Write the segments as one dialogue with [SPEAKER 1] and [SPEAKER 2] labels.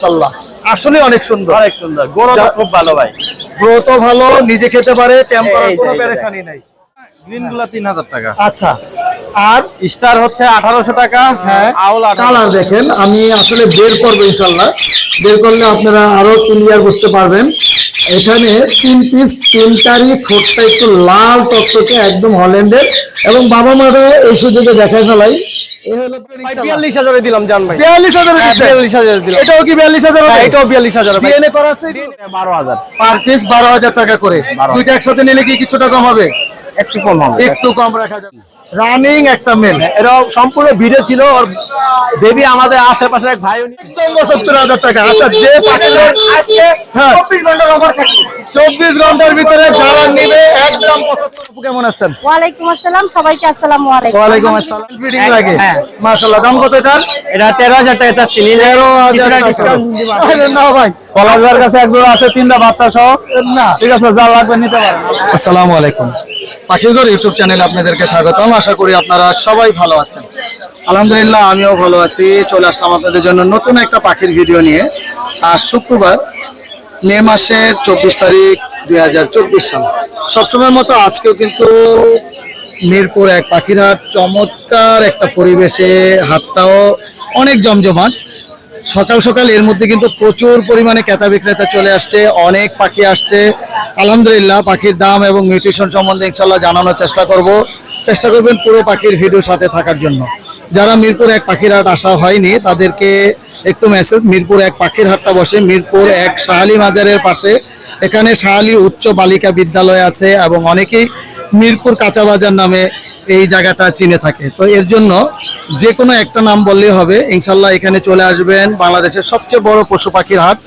[SPEAKER 1] মাশাআল্লাহ আসলে অনেক সুন্দর
[SPEAKER 2] গরুটা খুব ভালো ভাই।
[SPEAKER 1] গ্রোথ ভালো, নিজে খেতে পারে, টেম্পারেচার কোনো পেরেশানি নাই।
[SPEAKER 2] গ্রিন গুলা 3000 টাকা।
[SPEAKER 1] আচ্ছা, আর
[SPEAKER 2] স্টার হচ্ছে 1800 টাকা।
[SPEAKER 1] হ্যাঁ,
[SPEAKER 2] আউল 1800
[SPEAKER 1] কালার দেখেন, আমি আসলে বের করবো ইনশাআল্লাহ, বের করলে আপনারা আরো ক্লিয়ার বুঝতে পারবেন। এখানে 3 পিস, 3টারই ঠোঁটটা একটু লাল টকটকে একদম হল্যান্ডের, এবং বাবা মারা এই সুযোগে দেখা ফেলাই। এই হলো
[SPEAKER 2] 42,000 দিলাম জান ভাই।
[SPEAKER 1] 42,000 দিচ্ছেন?
[SPEAKER 2] 42,000 দিলাম।
[SPEAKER 1] এটাও কি 42,000 হবে?
[SPEAKER 2] এটাও 42,000 ভাই।
[SPEAKER 1] ডিএনএ করা আছে?
[SPEAKER 2] 12,000
[SPEAKER 1] পার পিস 12,000 টাকা করে। দুইটা একসাথে নিলে কি কিছুটা কম হবে?
[SPEAKER 2] একটু কম হবে।
[SPEAKER 1] একটু কম রাখা যাবে। রানিং একটা মেল,
[SPEAKER 2] এটা সম্পূর্ণ ভিডিও ছিল। ওর বেবি আমাদের আশেপাশে এক ভাই, উনি
[SPEAKER 1] একদম 72,000 টাকা। আচ্ছা, যে পাখিটা
[SPEAKER 2] আজকে
[SPEAKER 1] হ্যাঁ
[SPEAKER 2] 24 ঘন্টার অফার থাকে।
[SPEAKER 1] 24 ঘন্টার ভিতরে যারা নিবে একদম 75। কেমন আছেন?
[SPEAKER 3] ওয়ালাইকুম আসসালাম, সবাইকে আসসালামু আলাইকুম।
[SPEAKER 1] ওয়ালাইকুম আসসালাম। ফিডিং লাগে?
[SPEAKER 2] হ্যাঁ।
[SPEAKER 1] মাশাআল্লাহ, দাম কত এটার?
[SPEAKER 2] এটা 13,000 টাকা চাচ্ছি।
[SPEAKER 1] 13,000 টাকা।
[SPEAKER 2] ডিসকাউন্ট
[SPEAKER 1] আরে না ভাই,
[SPEAKER 2] পলাশবার কাছে এক জোড়া আছে, 3টা বাচ্চা সহ।
[SPEAKER 1] না।
[SPEAKER 2] ঠিক আছে, যা লাগবে নিতে পারেন।
[SPEAKER 1] আসসালামু আলাইকুম, পাখির ঘর ইউটিউব চ্যানেলে আপনাদেরকে স্বাগতম। আশা করি আপনারা সবাই ভালো আছেন। আলহামদুলিল্লাহ, আমিও ভালো আছি। চলে আসলাম আপনাদের জন্য নতুন একটা পাখির ভিডিও নিয়ে। আজ শুক্রবার, মে মাসের 24 তারিখ 2024 সাল। সবসময়ের মতো আজকেও কিন্তু মিরপুর এক পাখির হাট, চমৎকার একটা পরিবেশে, হাটটাও অনেক জমজমাট। সকাল সকাল এর মধ্যে কিন্তু প্রচুর পরিমাণে ক্রেতা বিক্রেতা চলে আসছে, অনেক পাখি আসছে। আলহামদুলিল্লাহ, পাখির দাম এবং নিউট্রিশন সম্বন্ধে ইনশাল্লাহ জানানোর চেষ্টা করবেন পুরো পাখির ভিডিওর সাথে থাকার জন্য। যারা মিরপুর এক পাখির হাট আসা হয়নি তাদেরকে একটু মেসেজ, মিরপুর এক পাখির হাটটা বসে মিরপুর এক শাহালি মাজারের পাশে। এখানে শাহালি উচ্চ বালিকা বিদ্যালয় আছে এবং অনেকেই মিরপুর কাঁচা বাজার নামে এই জায়গাটা চিনে থাকে। তো এর জন্য যে কোনো একটা নাম বললেই হবে, ইনশাল্লাহ এখানে চলে আসবেন। বাংলাদেশের সবচেয়ে বড় পশু পাখির হাট,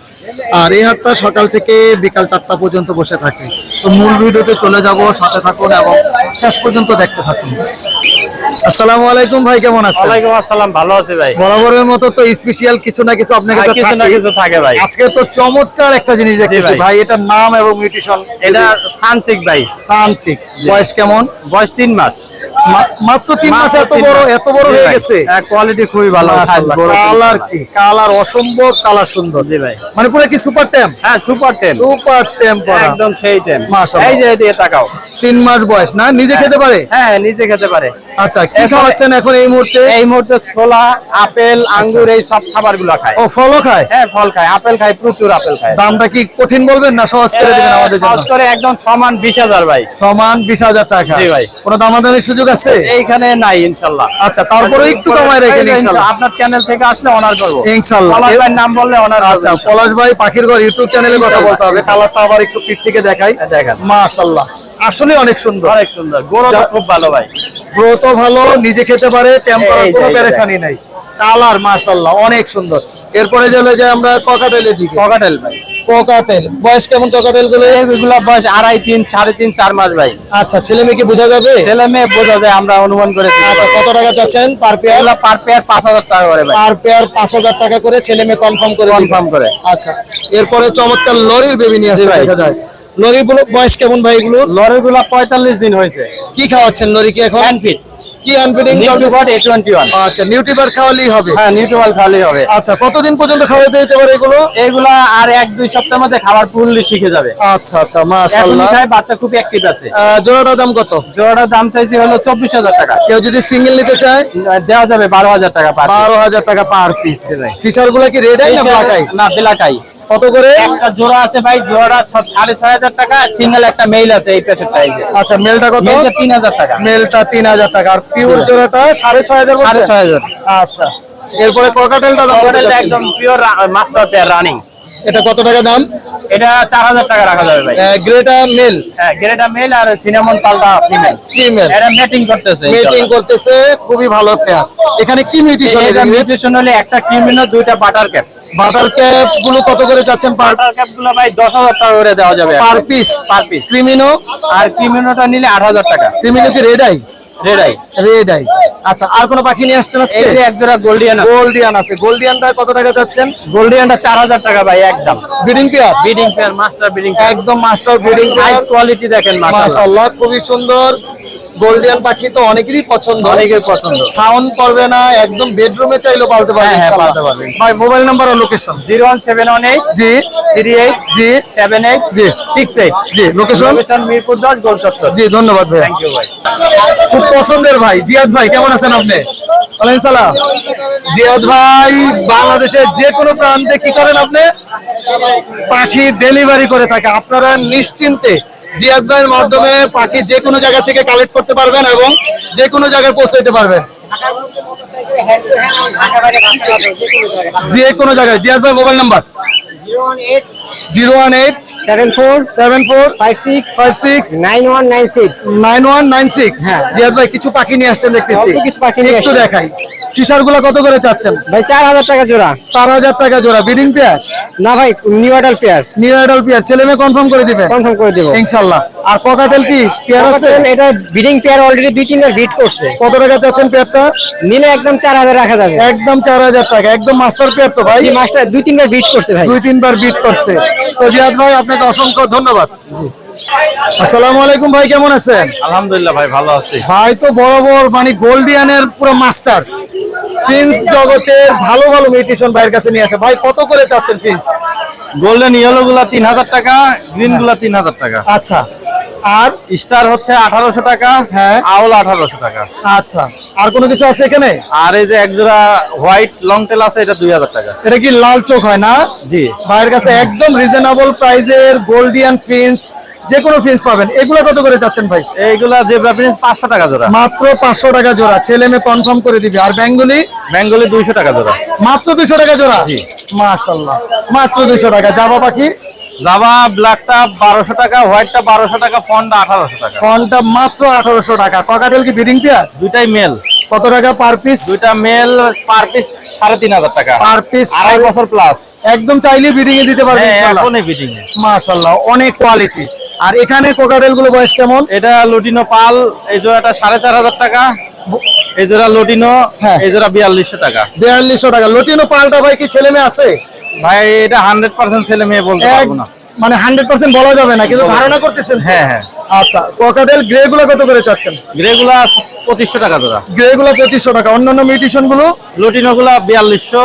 [SPEAKER 1] আর এই হাটটা সকাল থেকে বিকাল 4টা পর্যন্ত বসে থাকে। তো মূল ভিডিওতে চলে যাব, সাথে থাকুন এবং শেষ পর্যন্ত দেখতে থাকুন। আসসালামু আলাইকুম ভাই, কেমন আছেন?
[SPEAKER 2] ওয়ালাইকুম আসসালাম, ভালো আছি ভাই।
[SPEAKER 1] বরাবরের মতো তো স্পেশাল কিছু না কিছু আপনার কাছে
[SPEAKER 2] কিছু না কিছু থাকে ভাই।
[SPEAKER 1] আজকে তো চমৎকার একটা জিনিস দেখতেছি ভাই, এটার নাম এবং নিউট্রিশন।
[SPEAKER 2] এটা সানসিক ভাই।
[SPEAKER 1] সানচিক, বয়স কেমন?
[SPEAKER 2] বয়স 3 মাস।
[SPEAKER 1] মাত্র 3 মাস, এত বড় হয়ে গেছে।
[SPEAKER 2] কোয়ালিটি খুবই ভালো।
[SPEAKER 1] কালার কি কালার, অসম্ভব কালার, সুন্দর।
[SPEAKER 2] জি ভাই,
[SPEAKER 1] মানে পুরো কি সুপার টেম?
[SPEAKER 2] হ্যাঁ সুপার টেম।
[SPEAKER 1] সুপার টেম
[SPEAKER 2] একদম সেই টেম।
[SPEAKER 1] মাশাআল্লাহ।
[SPEAKER 2] এই যে দিয়ে তাকাও।
[SPEAKER 1] 3 মাস বয়স না? নিজে খেতে পারে?
[SPEAKER 2] হ্যাঁ নিজে খেতে পারে।
[SPEAKER 1] আচ্ছা, কি খাওয়াচ্ছেন এখন এই মুহূর্তে?
[SPEAKER 2] এই মুহূর্তে ছোলা, আপেল, আঙ্গুর এই সব খাবারগুলো খায়।
[SPEAKER 1] ও, ফলও খায়?
[SPEAKER 2] হ্যাঁ ফল খায়, আপেল খায়, প্রচুর আপেল খায়।
[SPEAKER 1] দামটা কি কঠিন বলবেন না সহজ করে দিবেন আমাদের জন্য?
[SPEAKER 2] সহজ করে একদম সমান 20,000 ভাই।
[SPEAKER 1] সমান 20,000 টাকা।
[SPEAKER 2] জি ভাই।
[SPEAKER 1] কোনো দামাদামির সুযোগ আছে?
[SPEAKER 2] এইখানে নাই ইনশাআল্লাহ।
[SPEAKER 1] আচ্ছা, তারপরে একটু কমায় রেখেন ইনশাআল্লাহ।
[SPEAKER 2] আপনার চ্যানেল থেকে আসলে অনার করব
[SPEAKER 1] ইনশাআল্লাহ।
[SPEAKER 2] পলাশ ভাইয়ের নাম বললে অনার করব।
[SPEAKER 1] আচ্ছা, পলাশ ভাই পাখির ঘর ইউটিউব চ্যানেলে কথা বলতে হবে। কালারটা আবার একটু পিঠ থেকে দেখাই।
[SPEAKER 2] দেখেন,
[SPEAKER 1] মাশাআল্লাহ আসলে অনেক সুন্দর।
[SPEAKER 2] অনেক সুন্দর, গরুটা খুব ভালো ভাই।
[SPEAKER 1] গ্রোথ ভালো, নিজে খেতে পারে, টেম্পারেচার
[SPEAKER 2] এই
[SPEAKER 1] কোনো
[SPEAKER 2] যে,
[SPEAKER 1] পেরেশানি নাই। কালার মাশাআল্লাহ অনেক সুন্দর। এরপরে চলে যায় আমরা ককাটেলের দিকে।
[SPEAKER 2] ককাটেল ভাই।
[SPEAKER 1] ককাটেল বয়স কেমন ককাটেল গুলো?
[SPEAKER 2] এগুলা বয়স 2.5, 3, 3.5, 4 মাস ভাই।
[SPEAKER 1] আচ্ছা, ছেলে মেয়ে কি বোঝা যাবে?
[SPEAKER 2] ছেলে মেয়ে বোঝা যায়, আমরা অনুমান করে দিই।
[SPEAKER 1] আচ্ছা, কত টাকা চাচ্ছেন পার পেয়ার?
[SPEAKER 2] এগুলা পার পেয়ার 5,000 টাকা করে ভাই।
[SPEAKER 1] পার পেয়ার 5,000 টাকা করে, ছেলে মেয়ে কনফার্ম করে দিবেন?
[SPEAKER 2] কনফার্ম করে।
[SPEAKER 1] আচ্ছা, এরপরে চমৎকার লরির বেবি নিয়ে আসছে
[SPEAKER 2] জি ভাই।
[SPEAKER 1] দেখা যায়। লরি গুলো বয়স কেমন ভাই এগুলো?
[SPEAKER 2] লরিগুলা 45 দিন হয়েছে।
[SPEAKER 1] কি খাওয়াচ্ছেন লরি কি এখন?
[SPEAKER 2] হ্যান্ডফিট,
[SPEAKER 1] কি আনফিডিং?
[SPEAKER 2] নিউট্রিবার্ড A21।
[SPEAKER 1] আচ্ছা, নিউট্রিবার খাওয়ালেই হবে?
[SPEAKER 2] হ্যাঁ নিউট্রিবাল খালি হবে।
[SPEAKER 1] আচ্ছা, কতদিন পর্যন্ত খাওয়াতে দিতে পারে এগুলো?
[SPEAKER 2] এগুলা আর 1-2 সপ্তাহের মধ্যে খাবার ফুললি শিখে যাবে।
[SPEAKER 1] আচ্ছা আচ্ছা, মাশাআল্লাহ।
[SPEAKER 2] এখনই খায়, বাচ্চা খুব অ্যাক্টিভ আছে।
[SPEAKER 1] জোড়াটার দাম কত?
[SPEAKER 2] জোড়াটার দাম চাইছি হলো 24,000 টাকা।
[SPEAKER 1] কেউ যদি সিঙ্গেল নিতে চায়
[SPEAKER 2] দেওয়া যাবে 12,000 টাকা পার।
[SPEAKER 1] 12,000 টাকা পার পিস। ফিচার গুলো কি রেড আই না ব্ল্যাক আই?
[SPEAKER 2] না ব্ল্যাক-আই।
[SPEAKER 1] কত করে?
[SPEAKER 2] একটা জোড়া আছে ভাই, জোড়া 6,500 টাকা। সিঙ্গেল একটা মেল আছে এই পাশের টাইপে।
[SPEAKER 1] আচ্ছা, মেলটা কত?
[SPEAKER 2] মেলটা 3,000 টাকা।
[SPEAKER 1] মেলটা 3,000 টাকা, আর পিওর জোড়াটা 6,500 বলছেন?
[SPEAKER 2] 6,500।
[SPEAKER 1] আচ্ছা, এরপরে ককাটেলটা দাম কত
[SPEAKER 2] ককাটেলটা
[SPEAKER 1] যাচ্ছে?
[SPEAKER 2] একদম পিওর মাস্টার পেয়ার রানিং।
[SPEAKER 1] এটা কত টাকা দাম?
[SPEAKER 2] এটা 4,000 টাকা রাখা যাবে ভাই।
[SPEAKER 1] গ্রেটা মেল?
[SPEAKER 2] হ্যাঁ গ্রেটা মেল আর সিনামন পালটা ফিমেল।
[SPEAKER 1] ফিমেল।
[SPEAKER 2] এরা ম্যাটিং করতেছে।
[SPEAKER 1] মিটিং করতেছে, খুবই ভালো পেয়ার। এখানে কি মিউটেশন?
[SPEAKER 2] এটা মিউটেশন হলে একটা ক্রিমিনো, 2টা বাটার ক্যাপ।
[SPEAKER 1] বাটার ক্যাপ গুলো কত করে চাচ্ছেন পার
[SPEAKER 2] বাটার ক্যাপ গুলো ভাই 10,000 টাকা করে দেওয়া যাবে
[SPEAKER 1] পার পিস?
[SPEAKER 2] Per piece.
[SPEAKER 1] ক্রিমিনো?
[SPEAKER 2] আর ক্রিমিনোটা নিলে 8,000 টাকা।
[SPEAKER 1] ক্রিমিনো কি red eye?
[SPEAKER 2] Red eye.
[SPEAKER 1] Red eye. আচ্ছা, আর কোন পাখি নিয়ে আসছেন আজকে?
[SPEAKER 2] এই যে এক জোড়া গোল্ডিয়ান আছে।
[SPEAKER 1] গোল্ডিয়ান আছে। গোল্ডিয়ানটা কত টাকা চাচ্ছেন?
[SPEAKER 2] গোল্ডিয়ানটা 4,000 টাকা ভাই একদম।
[SPEAKER 1] Breeding pair?
[SPEAKER 2] Breeding pair, master breeding pair.
[SPEAKER 1] একদম মাস্টার ব্রিডিং।
[SPEAKER 2] সাইজ কোয়ালিটি দেখেন মাশাআল্লাহ।
[SPEAKER 1] মাশাআল্লাহ, খুবই সুন্দর গোল্ডিয়ান পাখি তো অনেকেরই পছন্দ,
[SPEAKER 2] অনেকের পছন্দ।
[SPEAKER 1] সাউন্ড করবে না, একদম বেডরুমে চাইলেও পালতে পারবে।
[SPEAKER 2] হ্যাঁ,
[SPEAKER 1] ইনশাআল্লাহ।
[SPEAKER 2] পালতে পারবে।
[SPEAKER 1] ভাই মোবাইল নাম্বার আর লোকেশন।
[SPEAKER 2] 01718
[SPEAKER 1] জি
[SPEAKER 2] 38
[SPEAKER 1] জি
[SPEAKER 2] 78
[SPEAKER 1] জি
[SPEAKER 2] 68।
[SPEAKER 1] জি লোকেশন।
[SPEAKER 2] লোকেশন মিরপুর 10 গোল চত্বর।
[SPEAKER 1] জি ধন্যবাদ ভাই।
[SPEAKER 2] থ্যাংক ইউ ভাই।
[SPEAKER 1] খুব পছন্দের ভাই জিয়াদ ভাই, কেমন আছেন আপনি? ওয়ালাইকুম সালাম। জিয়াদ ভাই বাংলাদেশের যে কোনো প্রান্তে কি করেন আপনি? পাখি ডেলিভারি করে থাকে। আপনারা নিশ্চিন্তে জিয়াদ ভাইয়ের মাধ্যমে পাখি যে কোনো জায়গা থেকে কালেক্ট করতে পারবেন এবং যে কোনো জায়গায় পৌঁছাইতে পারবেন, যে কোনো জায়গায়। জিয়াদ ভাই মোবাইল নাম্বার 018
[SPEAKER 2] 74
[SPEAKER 1] 74
[SPEAKER 2] 56
[SPEAKER 1] 56
[SPEAKER 2] 9196।
[SPEAKER 1] 9196।
[SPEAKER 2] হ্যাঁ।
[SPEAKER 1] জিয়াদ ভাই কিছু পাখি নিয়ে আসছেন দেখতেছি,
[SPEAKER 2] অল্প কিছু পাখি নিয়ে
[SPEAKER 1] একটু
[SPEAKER 2] আসছি।
[SPEAKER 1] দেখাই। ফিশার গুলা কত করে চাচ্ছেন?
[SPEAKER 2] ভাই 4000 টাকা জোড়া।
[SPEAKER 1] 4000 টাকা জোড়া। Breeding pair?
[SPEAKER 2] না ভাই, new order pair.
[SPEAKER 1] New adult pair. ছেলে মেয়ে কনফার্ম করে দিবেন
[SPEAKER 2] কনফার্ম করে দেব
[SPEAKER 1] ইনশাআল্লাহ। আর ককাটেল কি পেয়ার আছে?
[SPEAKER 2] এটা ব্রিডিং পেয়ার অলরেডি 2-3 বার বিট করছে।
[SPEAKER 1] কত টাকা চাচ্ছেন পেয়ারটা?
[SPEAKER 2] নিলে একদম 4000 রাখা যাবে।
[SPEAKER 1] একদম 4000 টাকা। একদম মাস্টার পেয়ার তো ভাই?
[SPEAKER 2] এই মাসটা 2-3 বার বিট করছে ভাই।
[SPEAKER 1] 2-3 বার বিট করছে। তো জিয়াদ ভাই আপনাকে অসংখ্য ধন্যবাদ। আসসালামু আলাইকুম ভাই, কেমন আছেন?
[SPEAKER 2] আলহামদুলিল্লাহ ভাই, ভালো আছি।
[SPEAKER 1] ভাই তো বরাবর মানে গোল্ডিয়ানের পুরো মাস্টার। ফিন্স জগতের ভালো ভালো মিউটেশন ভাইয়ের কাছে নিয়ে আসে। ভাই কত করে চাচ্ছেন ফিন্স?
[SPEAKER 2] গোল্ডেন ইয়েলো গুলা 3000 টাকা, গ্রিন গুলা 3000 টাকা।
[SPEAKER 1] আচ্ছা। আর
[SPEAKER 2] স্টার হচ্ছে 1800 টাকা,
[SPEAKER 1] হ্যাঁ।
[SPEAKER 2] আউল 1800 টাকা।
[SPEAKER 1] আচ্ছা, আর কোনো কিছু আছে এখানে?
[SPEAKER 2] আর এই যে একজোড়া হোয়াইট লং টেল আছে, এটা 2000 টাকা।
[SPEAKER 1] এটা কি লাল চোখ হয় না?
[SPEAKER 2] জি।
[SPEAKER 1] ভাইয়ের কাছে একদম রিজনেবল প্রাইজের গোল্ডিয়ান ফিন্স, যে কোনো ফিন্স পাবেন। এগুলো কত করে চাচ্ছেন ভাই?
[SPEAKER 2] এইগুলা জেব্রা প্রিন্স 500 টাকা জোড়া।
[SPEAKER 1] মাত্র 500 টাকা জোড়া। ছেলে মেয়ে কনফার্ম করে দিবে। আর বেঙ্গলি?
[SPEAKER 2] বেঙ্গলি 200 টাকা জোড়া।
[SPEAKER 1] মাত্র 200 টাকা জোড়া।
[SPEAKER 2] জি।
[SPEAKER 1] মাশাআল্লাহ, মাত্র 200 টাকা। জাবা পাখি?
[SPEAKER 2] জাভা ব্ল্যাকটা 1200 টাকা, হোয়াইটটা 1200 টাকা, ফন্ডা 1800 টাকা।
[SPEAKER 1] ফোনটা মাত্র 1800 টাকা। ককাটেল কি ব্রিডিং পেয়ার?
[SPEAKER 2] দুইটাই মেল।
[SPEAKER 1] কত টাকা পার পিস?
[SPEAKER 2] দুইটা মেল পার পিস 3500 টাকা।
[SPEAKER 1] পার পিস
[SPEAKER 2] 2.5 বছর প্লাস।
[SPEAKER 1] একদম চাইলে ব্রিডিং এ দিতে পারবেন
[SPEAKER 2] হ্যাঁ,
[SPEAKER 1] ইনশাআল্লাহ।
[SPEAKER 2] এখনই ফিটিং।
[SPEAKER 1] মাশাআল্লাহ, অনেক কোয়ালিটি। আর এখানে কোকাটেল গুলো বয়স কেমন?
[SPEAKER 2] এটা লুটিনো পাল, এই জোড়াটা 4500 টাকা। এই জোড়া লুটিনো,
[SPEAKER 1] হ্যাঁ।
[SPEAKER 2] এই জোড়া 4200 টাকা।
[SPEAKER 1] 4200 টাকা। লটিনো পালটা ভাই কি ছেলে মেয়ে আছে?
[SPEAKER 2] ভাই এটা 100% ছেলে মেয়ে বলতে পারবো না।
[SPEAKER 1] মানে 100% বলা যাবে না, কিন্তু ধারণা করতেছেন।
[SPEAKER 2] হ্যাঁ হ্যাঁ।
[SPEAKER 1] আচ্ছা, কোকাটেল গ্রে গুলো কত করে চাচ্ছেন?
[SPEAKER 2] গ্রেগুলা 2500 টাকা জোড়া।
[SPEAKER 1] গ্রে গুলো 2500 টাকা। অন্যান্য মিউটেশন গুলো?
[SPEAKER 2] লুটিনো গুলা 4200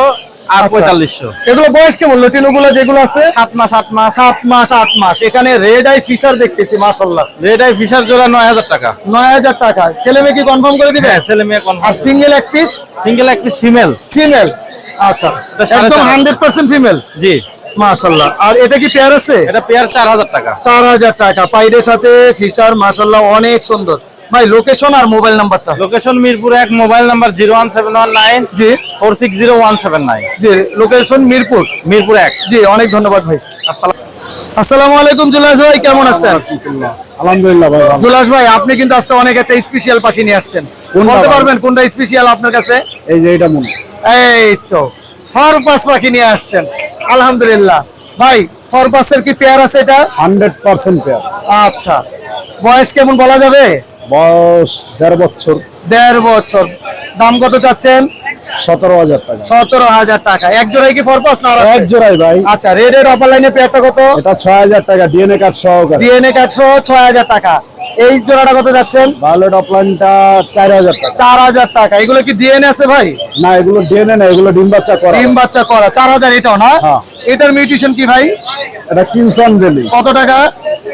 [SPEAKER 2] আর
[SPEAKER 1] আচ্ছা।
[SPEAKER 2] 4500।
[SPEAKER 1] এগুলো বয়স কেমন লটিনো গুলো যেগুলো আছে?
[SPEAKER 2] 7 মাস 8 মাস।
[SPEAKER 1] 7 মাস 8 মাস। এখানে রেড আই ফিশার দেখতেছি, মাশাআল্লাহ।
[SPEAKER 2] রেড আই ফিশার জোড়া 9000 টাকা।
[SPEAKER 1] 9000 টাকা। ছেলে মেয়ে কি কনফার্ম করে দিবে?
[SPEAKER 2] হ্যাঁ, ছেলে মেয়ে
[SPEAKER 1] আর
[SPEAKER 2] কনফার্ম।
[SPEAKER 1] সিঙ্গেল এক পিস?
[SPEAKER 2] সিঙ্গেল এক পিস ফিমেল।
[SPEAKER 1] ফিমেল। আচ্ছা,
[SPEAKER 2] এটা 4500
[SPEAKER 1] একদম 100% ফিমেল।
[SPEAKER 2] জি।
[SPEAKER 1] মাশাআল্লাহ। আর এটা কি পেয়ার আছে?
[SPEAKER 2] এটা পেয়ার 4000 টাকা।
[SPEAKER 1] 4000 টাকা। পাইডের সাথে ফিশার, মাশাআল্লাহ অনেক সুন্দর। ভাই লোকেশন আর মোবাইল নাম্বারটা?
[SPEAKER 2] লোকেশন মিরপুর 1, মোবাইল নাম্বার 01719
[SPEAKER 1] জি
[SPEAKER 2] 460179।
[SPEAKER 1] জি। লোকেশন মিরপুর।
[SPEAKER 2] মিরপুর 1।
[SPEAKER 1] জি, অনেক ধন্যবাদ ভাই। আসসালামু আলাইকুম জুলাস ভাই, কেমন আছেন?
[SPEAKER 4] আলহামদুলিল্লাহ ভাই ভালো।
[SPEAKER 1] জুলাস ভাই আপনি কিন্তু আজকে অনেক একটা স্পেশাল পাখি নিয়ে আসছেন।
[SPEAKER 4] কোনটা
[SPEAKER 1] বলতে
[SPEAKER 4] ভাই?
[SPEAKER 1] পারবেন কোনটা স্পেশাল আপনার কাছে?
[SPEAKER 4] এই যে এটা মনে
[SPEAKER 1] এই তো ফরপাস পাখি নিয়ে আসছেন, আলহামদুলিল্লাহ। ভাই ফরপাসের কি পেয়ার আছে এটা?
[SPEAKER 4] 100% পেয়ার।
[SPEAKER 1] আচ্ছা, বয়স কেমন বলা যাবে?
[SPEAKER 4] বয়স 1.5 বছর।
[SPEAKER 1] 1.5 বছর। দাম কত চাচ্ছেন?
[SPEAKER 4] 17,000 টাকা।
[SPEAKER 1] 17,000 টাকা। এক জোড়াই কি ফরপাস না আর আছে?
[SPEAKER 4] এক জোড়াই ভাই।
[SPEAKER 1] আচ্ছা, রেডের অপার লাইনে পেয়ারটা কত?
[SPEAKER 4] এটা 6,000 টাকা ডিএনএ কার্ড সহকারে।
[SPEAKER 1] ডিএনএ কার্ড সহ 6,000 টাকা। এই জোড়াটা কত যাচ্ছেন?
[SPEAKER 4] ভায়োলেট অফলাইনটা 4,000 টাকা।
[SPEAKER 1] 4,000 টাকা। এগুলো কি ডিএনএ আছে ভাই?
[SPEAKER 4] না, এগুলো ডিএনএ না, এগুলো ডিম বাচ্চা করা।
[SPEAKER 1] ডিম বাচ্চা করা। 4,000 এটাও না?
[SPEAKER 4] হ্যাঁ।
[SPEAKER 1] এটার মিউটেশন কি ভাই?
[SPEAKER 4] এটা কিনসন বেলি।
[SPEAKER 1] কত টাকা?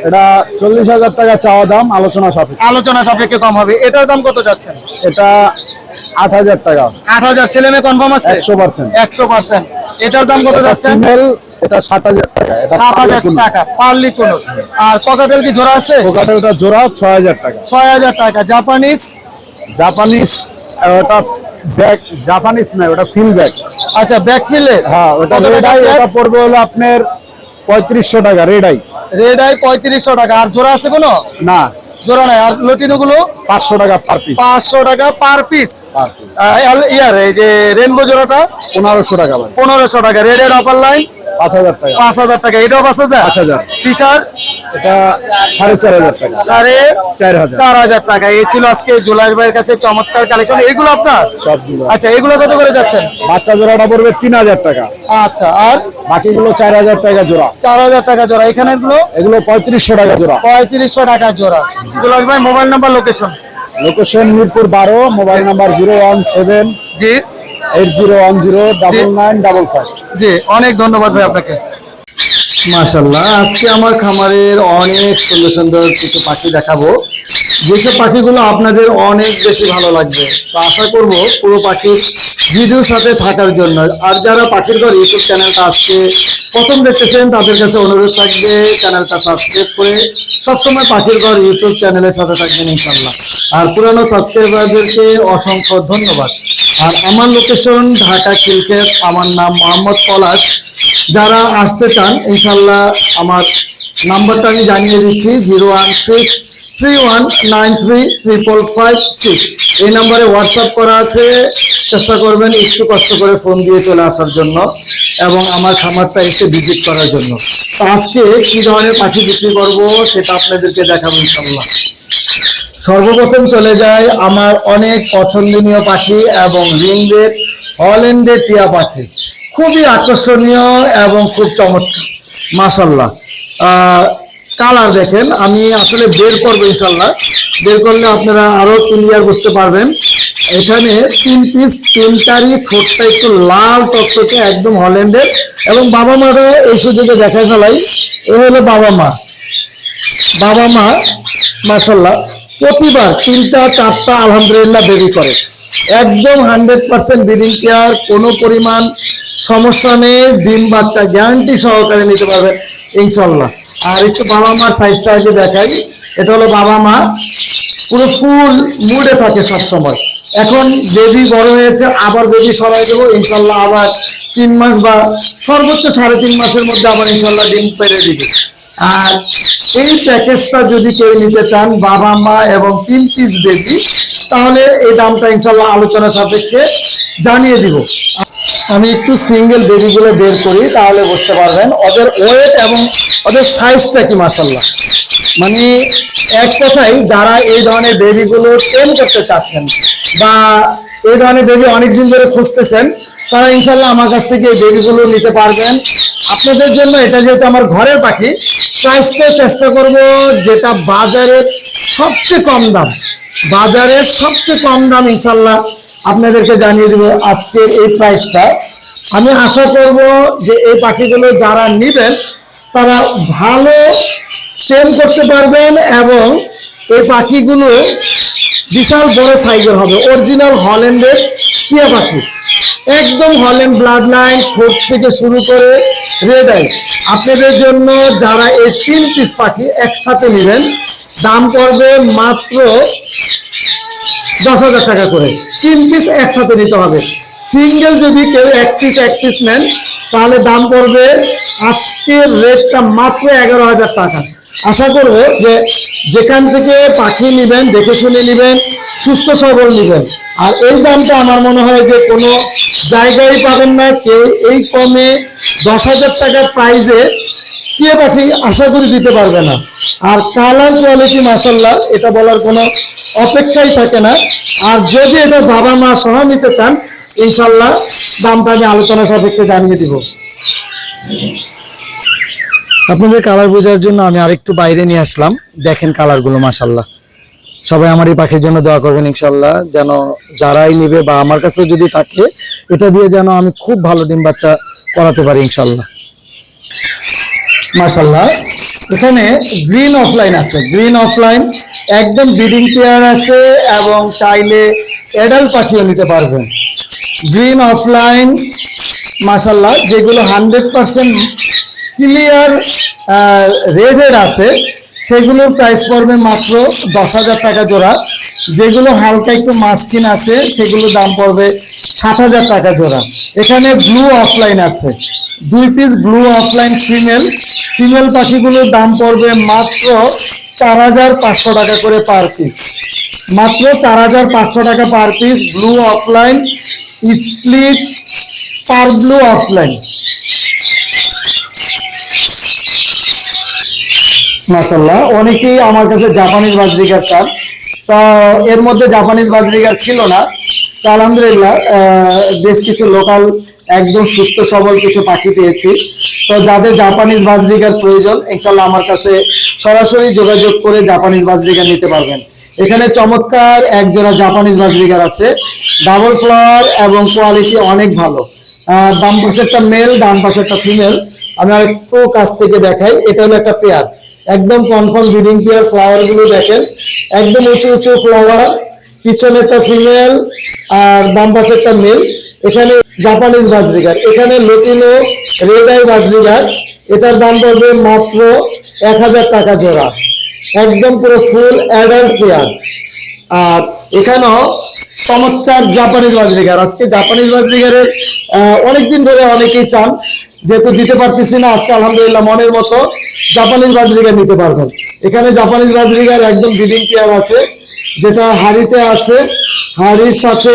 [SPEAKER 4] এটা 40,000 টাকা চাওয়া দাম, আলোচনা সাপেক্ষে।
[SPEAKER 1] আলোচনা সাপেক্ষে কম হবে। এটার দাম কত যাচ্ছেন?
[SPEAKER 4] এটা 8,000 টাকা।
[SPEAKER 1] 8,000। ছেলে মেয়ে কনফার্ম আছে?
[SPEAKER 4] 100%।
[SPEAKER 1] 100%। এটার দাম কত
[SPEAKER 4] এটা
[SPEAKER 1] যাচ্ছেন?
[SPEAKER 4] ফিমেল, এটা 7,000 টাকা। এটা
[SPEAKER 1] 7,000 টাকা পারলি কোন। আর ককাটেল কি জোড়া আছে?
[SPEAKER 4] ওটা জোড়া 6,000 টাকা।
[SPEAKER 1] 6,000 টাকা। জাপানিজ?
[SPEAKER 4] জাপানিজ ওটা ব্যাক, জাপানিজ না, ওটা ফিল ব্যাক।
[SPEAKER 1] আচ্ছা, ব্যাকফিলে।
[SPEAKER 4] হ্যাঁ, ওটা
[SPEAKER 1] কত
[SPEAKER 4] রেড
[SPEAKER 1] টাকা
[SPEAKER 4] আই,
[SPEAKER 1] পেয়ার?
[SPEAKER 4] ওটা পড়বে হলো আপনার 3500 টাকা রেড আই।
[SPEAKER 1] রেড আই 3500 টাকা। আর জোড়া আছে কোনো?
[SPEAKER 4] না,
[SPEAKER 1] জোড়া নাই। আর লটিনো গুলো?
[SPEAKER 4] 500 টাকা পার পিস।
[SPEAKER 1] 500 টাকা পার পিস। ইয়ার এই যে রেনবো জোড়াটা?
[SPEAKER 4] 1500 টাকা ভাই।
[SPEAKER 1] 1500 টাকা। রেডের অপার লাইন?
[SPEAKER 4] 5,000 টাকা।
[SPEAKER 1] 5,000 টাকা। এটাও 5,000?
[SPEAKER 4] 5,000।
[SPEAKER 1] ফিশার?
[SPEAKER 4] এটা 4,500 টাকা। 4,500
[SPEAKER 1] 4,500 টাকা। এই ছিল আজকে জুলাস ভাইয়ের কাছে চমৎকার কালেকশন। এগুলো আপনার?
[SPEAKER 4] সবগুলো।
[SPEAKER 1] আচ্ছা, এগুলো কত করে যাচ্ছেন?
[SPEAKER 4] বাচ্চা জোড়াটা পড়বে 3,000 টাকা।
[SPEAKER 1] আচ্ছা, আর
[SPEAKER 4] বাকিগুলো 4,000 টাকা জোড়া।
[SPEAKER 1] 4,000 টাকা জোড়া। এখানের গুলো
[SPEAKER 4] এগুলো 3500 টাকা জোড়া।
[SPEAKER 1] 3500 টাকা জোড়া। জুলাস ভাই mobile number, location?
[SPEAKER 4] Location Mirpur 12, mobile number 017
[SPEAKER 1] জি
[SPEAKER 4] 80109955।
[SPEAKER 1] জি, অনেক ধন্যবাদ ভাই আপনাকে। মাশাআল্লাহ, আজকে আমার খামারের অনেক সুন্দর সুন্দর কিছু পাখি দেখাবো, যেসব পাখিগুলো আপনাদের অনেক বেশি ভালো লাগবে। তো আশা করব পুরো পাখির ভিডিওর সাথে থাকার জন্য। আর যারা পাখির ঘর ইউটিউব চ্যানেলটা আজকে প্রথম দেখতেছেন তাদের কাছে অনুরোধ থাকবে চ্যানেলটা সাবস্ক্রাইব করে সবসময় পাখির ঘর ইউটিউব চ্যানেলের সাথে থাকবেন ইনশাল্লাহ। আর পুরানো সাবস্ক্রাইবারদেরকে অসংখ্য ধন্যবাদ। আর আমার লোকেশন ঢাকা খিলক্ষেত, আমার নাম মোহাম্মদ পলাশ। যারা আসতে চান ইনশাল্লাহ আমার নাম্বারটা আমি জানিয়ে দিচ্ছি, 01631933556। এই নাম্বারে হোয়াটসঅ্যাপ করা আছে, চেষ্টা করবেন একটু কষ্ট করে ফোন দিয়ে চলে আসার জন্য এবং আমার খামারটা এসে ভিজিট করার জন্য। তো আজকে কি ধরনের পাখি বিক্রি করবো সেটা আপনাদেরকে দেখাবো ইনশাল্লাহ। সর্বপ্রথম চলে যায় আমার অনেক পছন্দনীয় পাখি এবং রিংরেড হল্যান্ডের টিয়া পাখি, খুবই আকর্ষণীয় এবং খুব চমৎকার মাশাআল্লাহ। কালার দেখেন, আমি আসলে বের করবো ইনশাল্লাহ, বের করলে আপনারা আরো ক্লিয়ার বুঝতে পারবেন। এখানে 3 পিস, 3টারই ঠোঁটটা একটু লাল টকটকে একদম হল্যান্ডের। এবং বাবা মারও এই সুযোগে দেখায় ফেলাই, এ হলো বাবা মা মাশাআল্লাহ প্রতিবার 3টা 4টা আলহামদুলিল্লাহ বেবি করে, একদম 100% ব্রিডিং কেয়ার, কোনো পরিমাণ সমস্যা নেই, ডিম বাচ্চা গ্যারান্টি সহকারে নিতে পারবেন ইনশাল্লাহ। আর একটু বাবা মার সাইজটা আগে দেখাই, এটা হলো বাবা মা, পুরো ফুল মুডে থাকে সবসময়। এখন বেবি বড় হয়েছে, আবার বেবি সরাই দেবো ইনশাল্লাহ, আবার 3 মাস বা সর্বোচ্চ 3.5 মাসের মধ্যে আবার ইনশাল্লাহ ডিম পেড়ে দিবে। আর এই প্যাকেজটা যদি কেউ নিতে চান, বাবা মা এবং 3 পিস বেবি, তাহলে এই দামটা ইনশাল্লাহ আলোচনা সাপেক্ষে জানিয়ে দিব। আমি একটু সিঙ্গেল বেবিগুলো বের করি, তাহলে বুঝতে পারবেন ওদের ওয়েট এবং ওদের সাইজটা কি মাশাআল্লাহ। মানে এক কথায় যারা এই ধরনের বেবিগুলো টেম করতে চাচ্ছেন বা এই ধরনের বেবি অনেকদিন ধরে খুঁজতেছেন, তারা ইনশাল্লাহ আমার কাছ থেকে এই বেবিগুলো নিতে পারবেন। আপনাদের জন্য এটা যেহেতু আমার ঘরের পাখি, প্রাইসটা চেষ্টা করব যেটা বাজারের সবচেয়ে কম দাম, বাজারের সবচেয়ে কম দাম ইনশাল্লাহ আপনাদেরকে জানিয়ে দেব আজকের এই প্রাইসটা। আমি আশা করব যে এই পাখিগুলো যারা নেবেন তারা ভালো সেল করতে পারবেন এবং এই পাখিগুলো বিশাল বড় সাইজের হবে, অরিজিনাল হল্যান্ডের টিয়া পাখি, একদম হল্যান্ড ব্লাড লাইন, ঠোঁট থেকে শুরু করে রেড আই। আপনাদের জন্য যারা এই 3 পিস পাখি একসাথে নেবেন, দাম পড়বে মাত্র 10,000 টাকা করে। 3 পিস একসাথে নিতে হবে। সিঙ্গেল যদি কেউ এক পিস নেন, তাহলে দাম পড়বে আজকের রেটটা মাত্র 11,000 টাকা। আশা করবো যে যেখান থেকে পাখি নেবেন দেখে শুনে নেবেন, সুস্থ সবল নেবেন। আর এই দামটা আমার মনে হয় যে কোনো জায়গায় পাবেন না, কেউ এই কমে 10,000 টাকার প্রাইজে টিয়া পাখি আশা করি দিতে পারবে না। আর কালার কোয়ালিটি মাশাআল্লাহ, এটা বলার কোনো অপেক্ষাই থাকে না। আর যদি এটা বাবা মা সহ নিতে চান, ইনশাল্লাহ দামটা আমি আলোচনা সাপেক্ষে জানিয়ে দিব। আপনাদের কালার বোঝার জন্য আমি আরেকটু বাইরে নিয়ে আসলাম, দেখেন কালারগুলো মাশাআল্লাহ। সবাই আমার এই পাখির জন্য দোয়া করবেন ইনশাল্লাহ, যেন যারাই নেবে বা আমার কাছে যদি থাকে, এটা দিয়ে যেন আমি খুব ভালো ডিম বাচ্চা করাতে পারি ইনশাল্লাহ। মাশাআল্লাহ, এখানে গ্রিন অফলাইন আছে, গ্রিন অফলাইন একদম ব্রিডিং পেয়ার আছে এবং চাইলে অ্যাডাল্ট পাখিও নিতে পারবেন। গ্রিন অফলাইন মাশাআল্লাহ, যেগুলো 100% ক্লিয়ার রেডের আছে, সেগুলোর প্রাইস পড়বে মাত্র 10,000 টাকা জোড়া। যেগুলো হালকা একটু মাস্কিন আছে, সেগুলোর দাম পড়বে 7,000 টাকা জোড়া। এখানে ব্লু অফলাইন আছে, 2 পিস ব্লু অফলাইন ফিমেল পাখিগুলোর দাম পড়বে মাত্র 4,500 টাকা করে পার পিস, মাত্র 4,500 টাকা per piece. Blue offline split per blue offline মাশাআল্লাহ। অনেকেই আমার কাছে জাপানিজ বাজরিগার চান, তো এর মধ্যে জাপানিজ বাজরিগার ছিল না, তো আলহামদুলিল্লাহ বেশ কিছু লোকাল একদম সুস্থ সবল কিছু পাখি পেয়েছি। তো যাদের জাপানিজ বাজরিগার প্রয়োজন, ইনশাল্লাহ আমার কাছে সরাসরি যোগাযোগ করে জাপানিজ বাজরিগার নিতে পারবেন। এখানে চমৎকার এক জোড়া জাপানিজ বাজরিগার আছে, ডাবল ফ্লাওয়ার এবং কোয়ালিটি অনেক ভালো। বাম পাশে একটা মেল, ডান পাশে একটা ফিমেল। আমি আরেকটু কাছ থেকে দেখাই, এটা হলো একটা পেয়ার, একদম কনফার্ম ব্রিডিং পেয়ার। ফ্লাওয়ার গুলো দেখেন, একদম উঁচু উঁচু ফ্লাওয়ার, পিছনে একটা ফিমেল আর বাম পাশে একটা মেল। এখানে জাপানিজ বাজরিগার, এখানে লটিনো রেড আই বাজরিগার, এটার দাম পড়বে মাত্র 1000 টাকা জোড়া, একদম পুরো ফুল অ্যাডাল্ট পেয়ার। আর এখানেও চমৎকার জাপানিজ বাজরিগার। আজকে জাপানিজ বাজরিগারের অনেকদিন ধরে অনেকেই চান, যেহেতু দিতে পারতেছি না, আজকে আলহামদুলিল্লাহ মনের মতো জাপানিজ বাজরিগার নিতে পারবেন। এখানে জাপানিজ বাজরিগার একদম ব্রিডিং পেয়ার আছে, যেটা হাড়িতে আছে, হাড়ির সাথে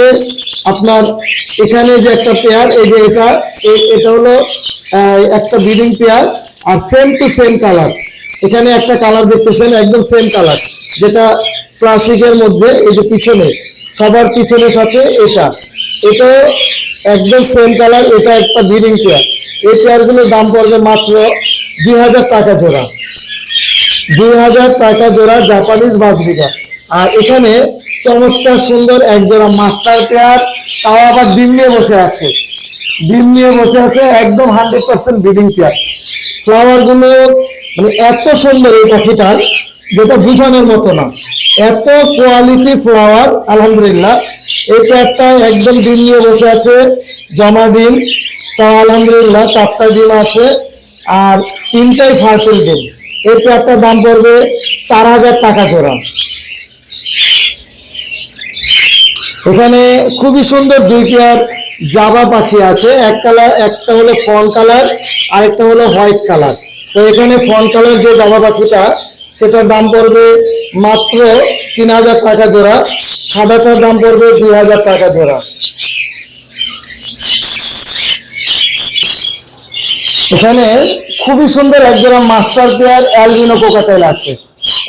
[SPEAKER 1] আপনার এখানে যে একটা পেয়ার, এই যে এটা হলো একটা ব্রিডিং পেয়ার, আর সেম টু সেম কালার। এখানে একটা কালার দেখতেছেন একদম সেম কালার, যেটা ক্লাসিকের মধ্যে, এই যে পিছনে সবার পিছনের সাথে এটা একদম সেম কালার। এটা একটা ব্রিডিং পেয়ার। এই পেয়ারগুলোর দাম পড়বে মাত্র 2000 টাকা জোড়া, 2000 টাকা জোড়া জাপানিজ বাজরিগার। আর এখানে চমৎকার সুন্দর এক জোড়া মাস্টার পেয়ার, তাও আবার ডিম নিয়ে বসে আছে, ডিম নিয়ে বসে আছে, একদম 100% ব্রিডিং পেয়ার। ফ্লাওয়ার গুলো মানে এত সুন্দর এই পাখিটার, যেটা বুঝানোর মতো না, এত কোয়ালিটি ফ্লাওয়ার আলহামদুলিল্লাহ। এই পেয়ারটা একদম ডিম নিয়ে বসে আছে, জমা ডিম, তা আলহামদুলিল্লাহ 4টা ডিম আছে আর 3টাই ফার্সেল ডিম। এই পেয়ারটার দাম পড়বে 4000 টাকা জোড়া। এখানে খুবই সুন্দর 2 পেয়ার জাবা পাখি আছে, এক কালার, একটা হলো ফন কালার আর একটা হলো হোয়াইট কালার। তো এখানে ফন কালার যে জাবা পাখিটা, সেটার দাম পড়বে মাত্র 3000 টাকা জোড়া, সাদাটার দাম পড়বে 2000 টাকা জোড়া। এখানে খুবই সুন্দর এক জোড়া মাস্টার পেয়ার অ্যালবিনো কোকাটাইল আছে।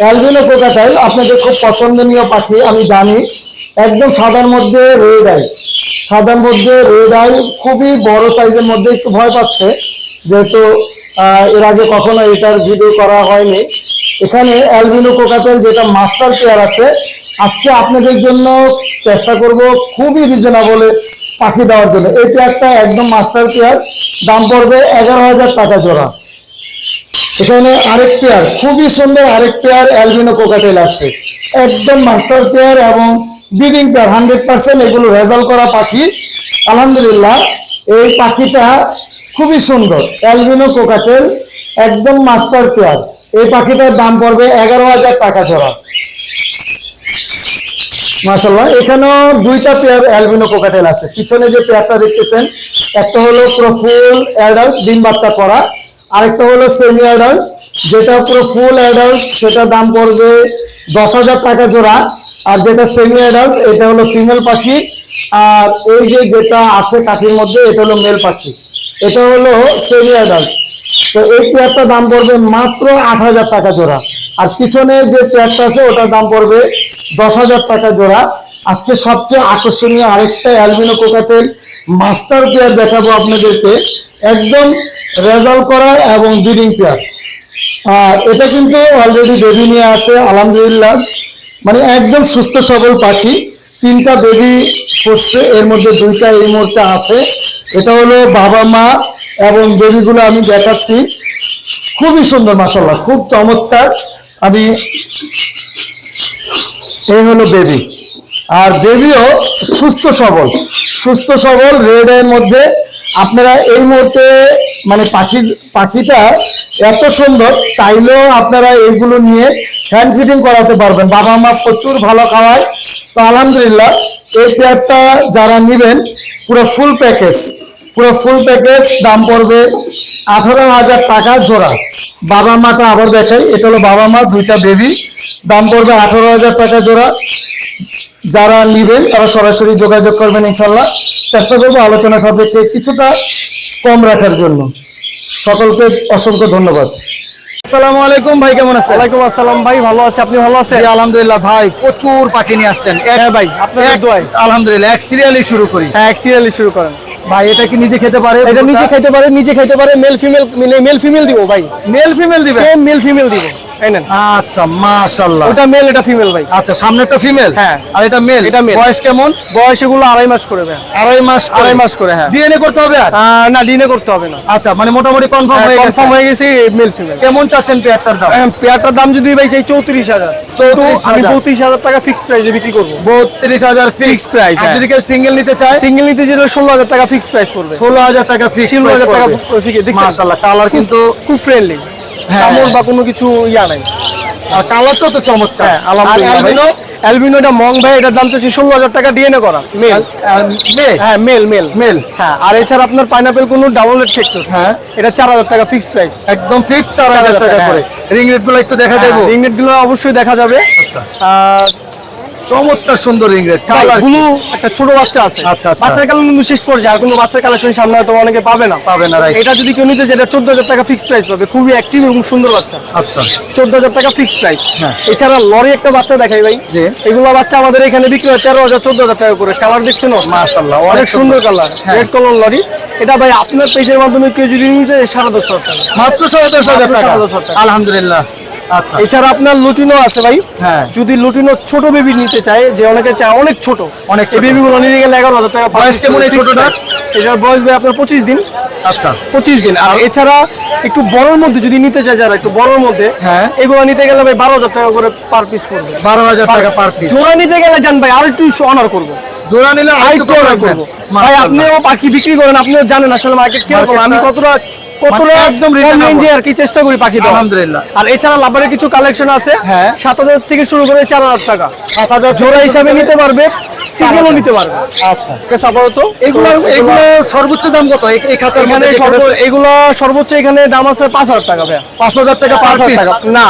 [SPEAKER 1] অ্যালবিনো কোকাটাইল আপনাদের খুব পছন্দনীয় পাখি, আমি জানি। একদম সাদার মধ্যে রেড আই, সাদার মধ্যে রেড আই, খুবই বড় সাইজের মধ্যে। একটু ভয় পাচ্ছে, যেহেতু এর আগে কখনো এটার ভিডিও করা হয়নি। এখানে অ্যালবিনো কোকাটাইল যেটা মাস্টার পেয়ার আছে, আজকে আপনাদের জন্য চেষ্টা করব খুবই রিজনেবল পাখি দেওয়ার জন্য। এই পেয়ারটা একদম মাস্টার পেয়ার, দাম পড়বে 11000 টাকা জোড়া। এখানে আরেক পেয়ার খুবই সুন্দর, আরেক পেয়ার অ্যালবিনো কোকাটেল আছে, একদম মাস্টার পেয়ার এবং ব্রিডিং পেয়ার 100%। এগুলো রেজাল্ট করা পাখি আলহামদুলিল্লাহ। এই পাখিটা খুবই সুন্দর, অ্যালবিনো কোকাটেল, একদম মাস্টার পেয়ার। এই পাখিটার দাম পড়বে 11000 টাকা জোড়া। মাশাআল্লাহ, এখানেও 2টা পেয়ার অ্যালবিনো কোকাটেল আছে। পিছনে যে পেয়ারটা দেখতেছেন, একটা হলো পুরো ফুল অ্যাডাল্ট, ডিম বাচ্চা করা, আরেকটা হলো সেমি অ্যাডাল্ট, যেটা পুরো ফুল অ্যাডাল্ট, সেটার দাম পড়বে 10000 টাকা জোড়া। আর যেটা সেমি অ্যাডাল্ট, এটা হলো ফিমেল পাখি। আর এই যে যেটা আছে কাঠির মধ্যে, এটা হলো মেল পাখি, এটা হলো সেমি অ্যাডাল্ট। তো এই পেয়ারটার দাম পড়বে মাত্র 8000 টাকা জোড়া। আর পিছনে যে পেয়ারটা আছে, ওটার দাম পড়বে 10000 টাকা জোড়া। আজকে সবচেয়ে আকর্ষণীয় আরেকটা অ্যালবিনো কোকাটেল মাস্টার পেয়ার দেখাবো আপনাদেরকে, একদম রেজাল্ট করা এবং ব্রিডিং পেয়ার। আর এটা কিন্তু অলরেডি বেবি নিয়ে আছে আলহামদুলিল্লাহ, মানে একদম সুস্থ সবল পাখি। 3টা বেবি করছে, এর মধ্যে 2টা এই মুহূর্তে আছে। এটা হলো বাবা মা এবং বেবিগুলো আমি দেখাচ্ছি, খুবই সুন্দর মাশাআল্লাহ, খুব চমৎকার। আমি এই হলো বেবি, আর বেবিও সুস্থ সবল, সুস্থ সবল রেড এর মধ্যে। আপনারা এই মুহূর্তে মানে পাখিটা এত সুন্দর, চাইলেও আপনারা এইগুলো নিয়ে হ্যান্ড ফিডিং করাতে পারবেন। বাবা মা প্রচুর ভালো খাওয়ায়। তো আলহামদুলিল্লাহ, এই পেয়ারটা যারা নেবেন, পুরো ফুল প্যাকেজ, পুরো ফুল প্যাকেজ দাম পড়বে 18000 টাকা জোড়া। বাবা মাটা আবার দেখাই, এটা হলো বাবা মা, 2টা বেবি, দাম পড়বে 18000 টাকা জোড়া। যারা নেবেন তারা সরাসরি যোগাযোগ করবেন, ইনশাল্লাহ চেষ্টা করবো আলোচনা সাপেক্ষে কিছুটা কম রাখার জন্য। সকলকে অসংখ্য ধন্যবাদ। আসসালামু আলাইকুম ভাই, কেমন আছেন?
[SPEAKER 2] ওয়ালাইকুম আসসালাম ভাই, ভালো আছি, আপনি ভালো আছেন?
[SPEAKER 1] জি, আলহামদুলিল্লাহ ভাই, প্রচুর পাখি নিয়ে আসছেন।
[SPEAKER 2] হ্যাঁ ভাই, আপনাদের দোয়ায়
[SPEAKER 1] আলহামদুলিল্লাহ। এক সিরিয়ালি শুরু করি
[SPEAKER 2] হ্যাঁ, এক সিরিয়ালি শুরু করেন
[SPEAKER 1] ভাই। এটা কি নিজে খেতে পারে?
[SPEAKER 2] এটা নিজে খেতে পারে, নিজে খেতে পারে। মেল ফিমেল, মেল ফিমেল দিব ভাই,
[SPEAKER 1] মেল ফিমেল দিবেন?
[SPEAKER 2] মেল ফিমেল দিব। এই নেন।
[SPEAKER 1] আচ্ছা মাশাআল্লাহ।
[SPEAKER 2] ওটা মেল, এটা ফিমেল ভাই।
[SPEAKER 1] আচ্ছা সামনেরটা ফিমেল,
[SPEAKER 2] হ্যাঁ।
[SPEAKER 1] আর এটা মেল।
[SPEAKER 2] এটা male।
[SPEAKER 1] বয়স কেমন?
[SPEAKER 2] বয়স এগুলো 2.5 মাস করে ভাই।
[SPEAKER 1] 2.5 মাস?
[SPEAKER 2] 2.5 মাস করে, হ্যাঁ।
[SPEAKER 1] ডিএনএ করতে হবে আর?
[SPEAKER 2] না, ডিএনএ করতে হবে না।
[SPEAKER 1] আচ্ছা মানে মোটামুটি কনফার্ম হয়ে গেছে।
[SPEAKER 2] কনফার্ম হয়ে গেছে মেল ফিমেল।
[SPEAKER 1] কেমন চাচ্ছেন পেয়ারটার দাম?
[SPEAKER 2] পেয়ারটার দাম যদি ভাই চাই 34,000,
[SPEAKER 1] 34,000
[SPEAKER 2] আমি 32,000 টাকা ফিক্স প্রাইসে বিক্রি করব।
[SPEAKER 1] 32,000 ফিক্স
[SPEAKER 2] Fixed price,
[SPEAKER 1] আর
[SPEAKER 2] হ্যাঁ।
[SPEAKER 1] যদি কেউ সিঙ্গেল নিতে চায়?
[SPEAKER 2] সিঙ্গেল নিতে যেটা 16,000 টাকা ফিক্স প্রাইস পড়বে।
[SPEAKER 1] 16,000 টাকা ফিক্স
[SPEAKER 2] 16,000 টাকা দেখছেন?
[SPEAKER 1] মাশাআল্লাহ কালার কিন্তু
[SPEAKER 2] খুব ফ্রেন্ডলি,
[SPEAKER 1] হ্যাঁ।
[SPEAKER 2] কামড় বা কোনো কিছু ইয়া নাই।
[SPEAKER 1] আর কালারটা তো চমৎকার।
[SPEAKER 2] হ্যাঁ, আলহামদুলিল্লাহ। অ্যালবিনো এটা মং ভাই, এটার দাম চাচ্ছি 16,000 টাকা ডিএনএ করা মেল। হ্যাঁ মেল মেল
[SPEAKER 1] মেল।
[SPEAKER 2] হ্যাঁ। আর এছাড়া আপনার পাইনাপেল কোনো ডাবল রেড ফ্যাক্টর,
[SPEAKER 1] হ্যাঁ।
[SPEAKER 2] এটা 4,000 টাকা ফিক্স প্রাইস।
[SPEAKER 1] একদম ফিক্স 4,000 টাকা
[SPEAKER 2] হ্যাঁ।
[SPEAKER 1] করে। রিং রেট গুলো একটু দেখা যাবে?
[SPEAKER 2] রিং নেট গুলো অবশ্যই দেখা যাবে।
[SPEAKER 1] আচ্ছা
[SPEAKER 2] আর
[SPEAKER 1] চমৎকার সুন্দর রিং রেট কালার।
[SPEAKER 2] ব্লু একটা ছোট বাচ্চা আছে,
[SPEAKER 1] আচ্ছা, আচ্ছা।
[SPEAKER 2] বাচ্চার কালার কিন্তু শেষ পর্যায়ে, আর কোনো বাচ্চার কালেকশন সামনে হয়তো অনেকে পাবে না।
[SPEAKER 1] পাবে না, রাইট।
[SPEAKER 2] এটা যদি কেউ নিতে যেটা 14,000 টাকা ফিক্স প্রাইস পাবে, খুবই অ্যাক্টিভ এবং সুন্দর বাচ্চা।
[SPEAKER 1] আচ্ছা
[SPEAKER 2] 14,000 টাকা ফিক্স প্রাইস।
[SPEAKER 1] হ্যাঁ।
[SPEAKER 2] এছাড়া লরি একটা বাচ্চা দেখাই ভাই,
[SPEAKER 1] জি।
[SPEAKER 2] এগুলো বাচ্চা আমাদের এখানে বিক্রি হয় 13,000 14,000 টাকা করে। কালার দেখছেন?
[SPEAKER 1] মাশাআল্লাহ
[SPEAKER 2] অনেক সুন্দর কালার,
[SPEAKER 1] হ্যাঁ।
[SPEAKER 2] Red colour lory. এটা ভাই আপনার পেজের মাধ্যমে কেউ যদি নিতে 10,500 টাকা।
[SPEAKER 1] মাত্র 10,500 টাকা।
[SPEAKER 2] 10,500 টাকা।
[SPEAKER 1] আলহামদুলিল্লাহ। আচ্ছা
[SPEAKER 2] এছাড়া আপনার লুটিনো আছে ভাই,
[SPEAKER 1] হ্যাঁ।
[SPEAKER 2] যদি লুটিনো ছোট বেবি নিতে চায়, যে অনেকে চায় অনেক ছোট,
[SPEAKER 1] অনেক
[SPEAKER 2] এই
[SPEAKER 1] ছোট।
[SPEAKER 2] বেবিগুলো নিতে গেলে 11,000 টাকা।
[SPEAKER 1] বয়স কেমন এই ছোটটার?
[SPEAKER 2] এটার বয়স ভাই আপনার 25 দিন।
[SPEAKER 1] আচ্ছা
[SPEAKER 2] 25 দিন। আর এছাড়া একটু বড়র মধ্যে যদি নিতে চায়, যারা একটু বড়র মধ্যে,
[SPEAKER 1] হ্যাঁ।
[SPEAKER 2] এগুলো নিতে গেলে ভাই 12,000 টাকা করে পার পিস পড়বে।
[SPEAKER 1] 12,000 টাকা পার পিস।
[SPEAKER 2] জোড়া নিতে গেলে জান ভাই আর একটু অনার করবো,
[SPEAKER 1] জোড়া নিলে
[SPEAKER 2] আর
[SPEAKER 1] আরেকটু
[SPEAKER 2] একটু
[SPEAKER 1] কম
[SPEAKER 2] অনার
[SPEAKER 1] রাখবেন।
[SPEAKER 2] করবো। ভাই আপনিও পাখি বিক্রি করেন, আপনিও জানেন আসলে মার্কেট কিরকম, আমি কতটা
[SPEAKER 1] মানে একদম reasonable।
[SPEAKER 2] রেঞ্জে আর কি চেষ্টা করি পাখি দেওয়ার।
[SPEAKER 1] আলহামদুলিল্লাহ।
[SPEAKER 2] আর এছাড়া লাভারের কিছু কালেকশন আছে,
[SPEAKER 1] হ্যাঁ।
[SPEAKER 2] 7,000 থেকে শুরু করে 4,000 টাকা
[SPEAKER 1] 7,000
[SPEAKER 2] জোড়া হিসাবে নিতে পারবে, সিঙ্গেলও নিতে পারবে।
[SPEAKER 1] আচ্ছা
[SPEAKER 2] বেশ আপাতত
[SPEAKER 1] এগুলো সর্বোচ্চ দাম কত এই খাঁচার
[SPEAKER 2] এখানে
[SPEAKER 1] মধ্যে?
[SPEAKER 2] এগুলো সর্বোচ্চ এখানে দাম আছে 5,000 টাকা ভাই।
[SPEAKER 1] 5,000 টাকা পার
[SPEAKER 2] 5,000
[SPEAKER 1] পিস?
[SPEAKER 2] টাকা না,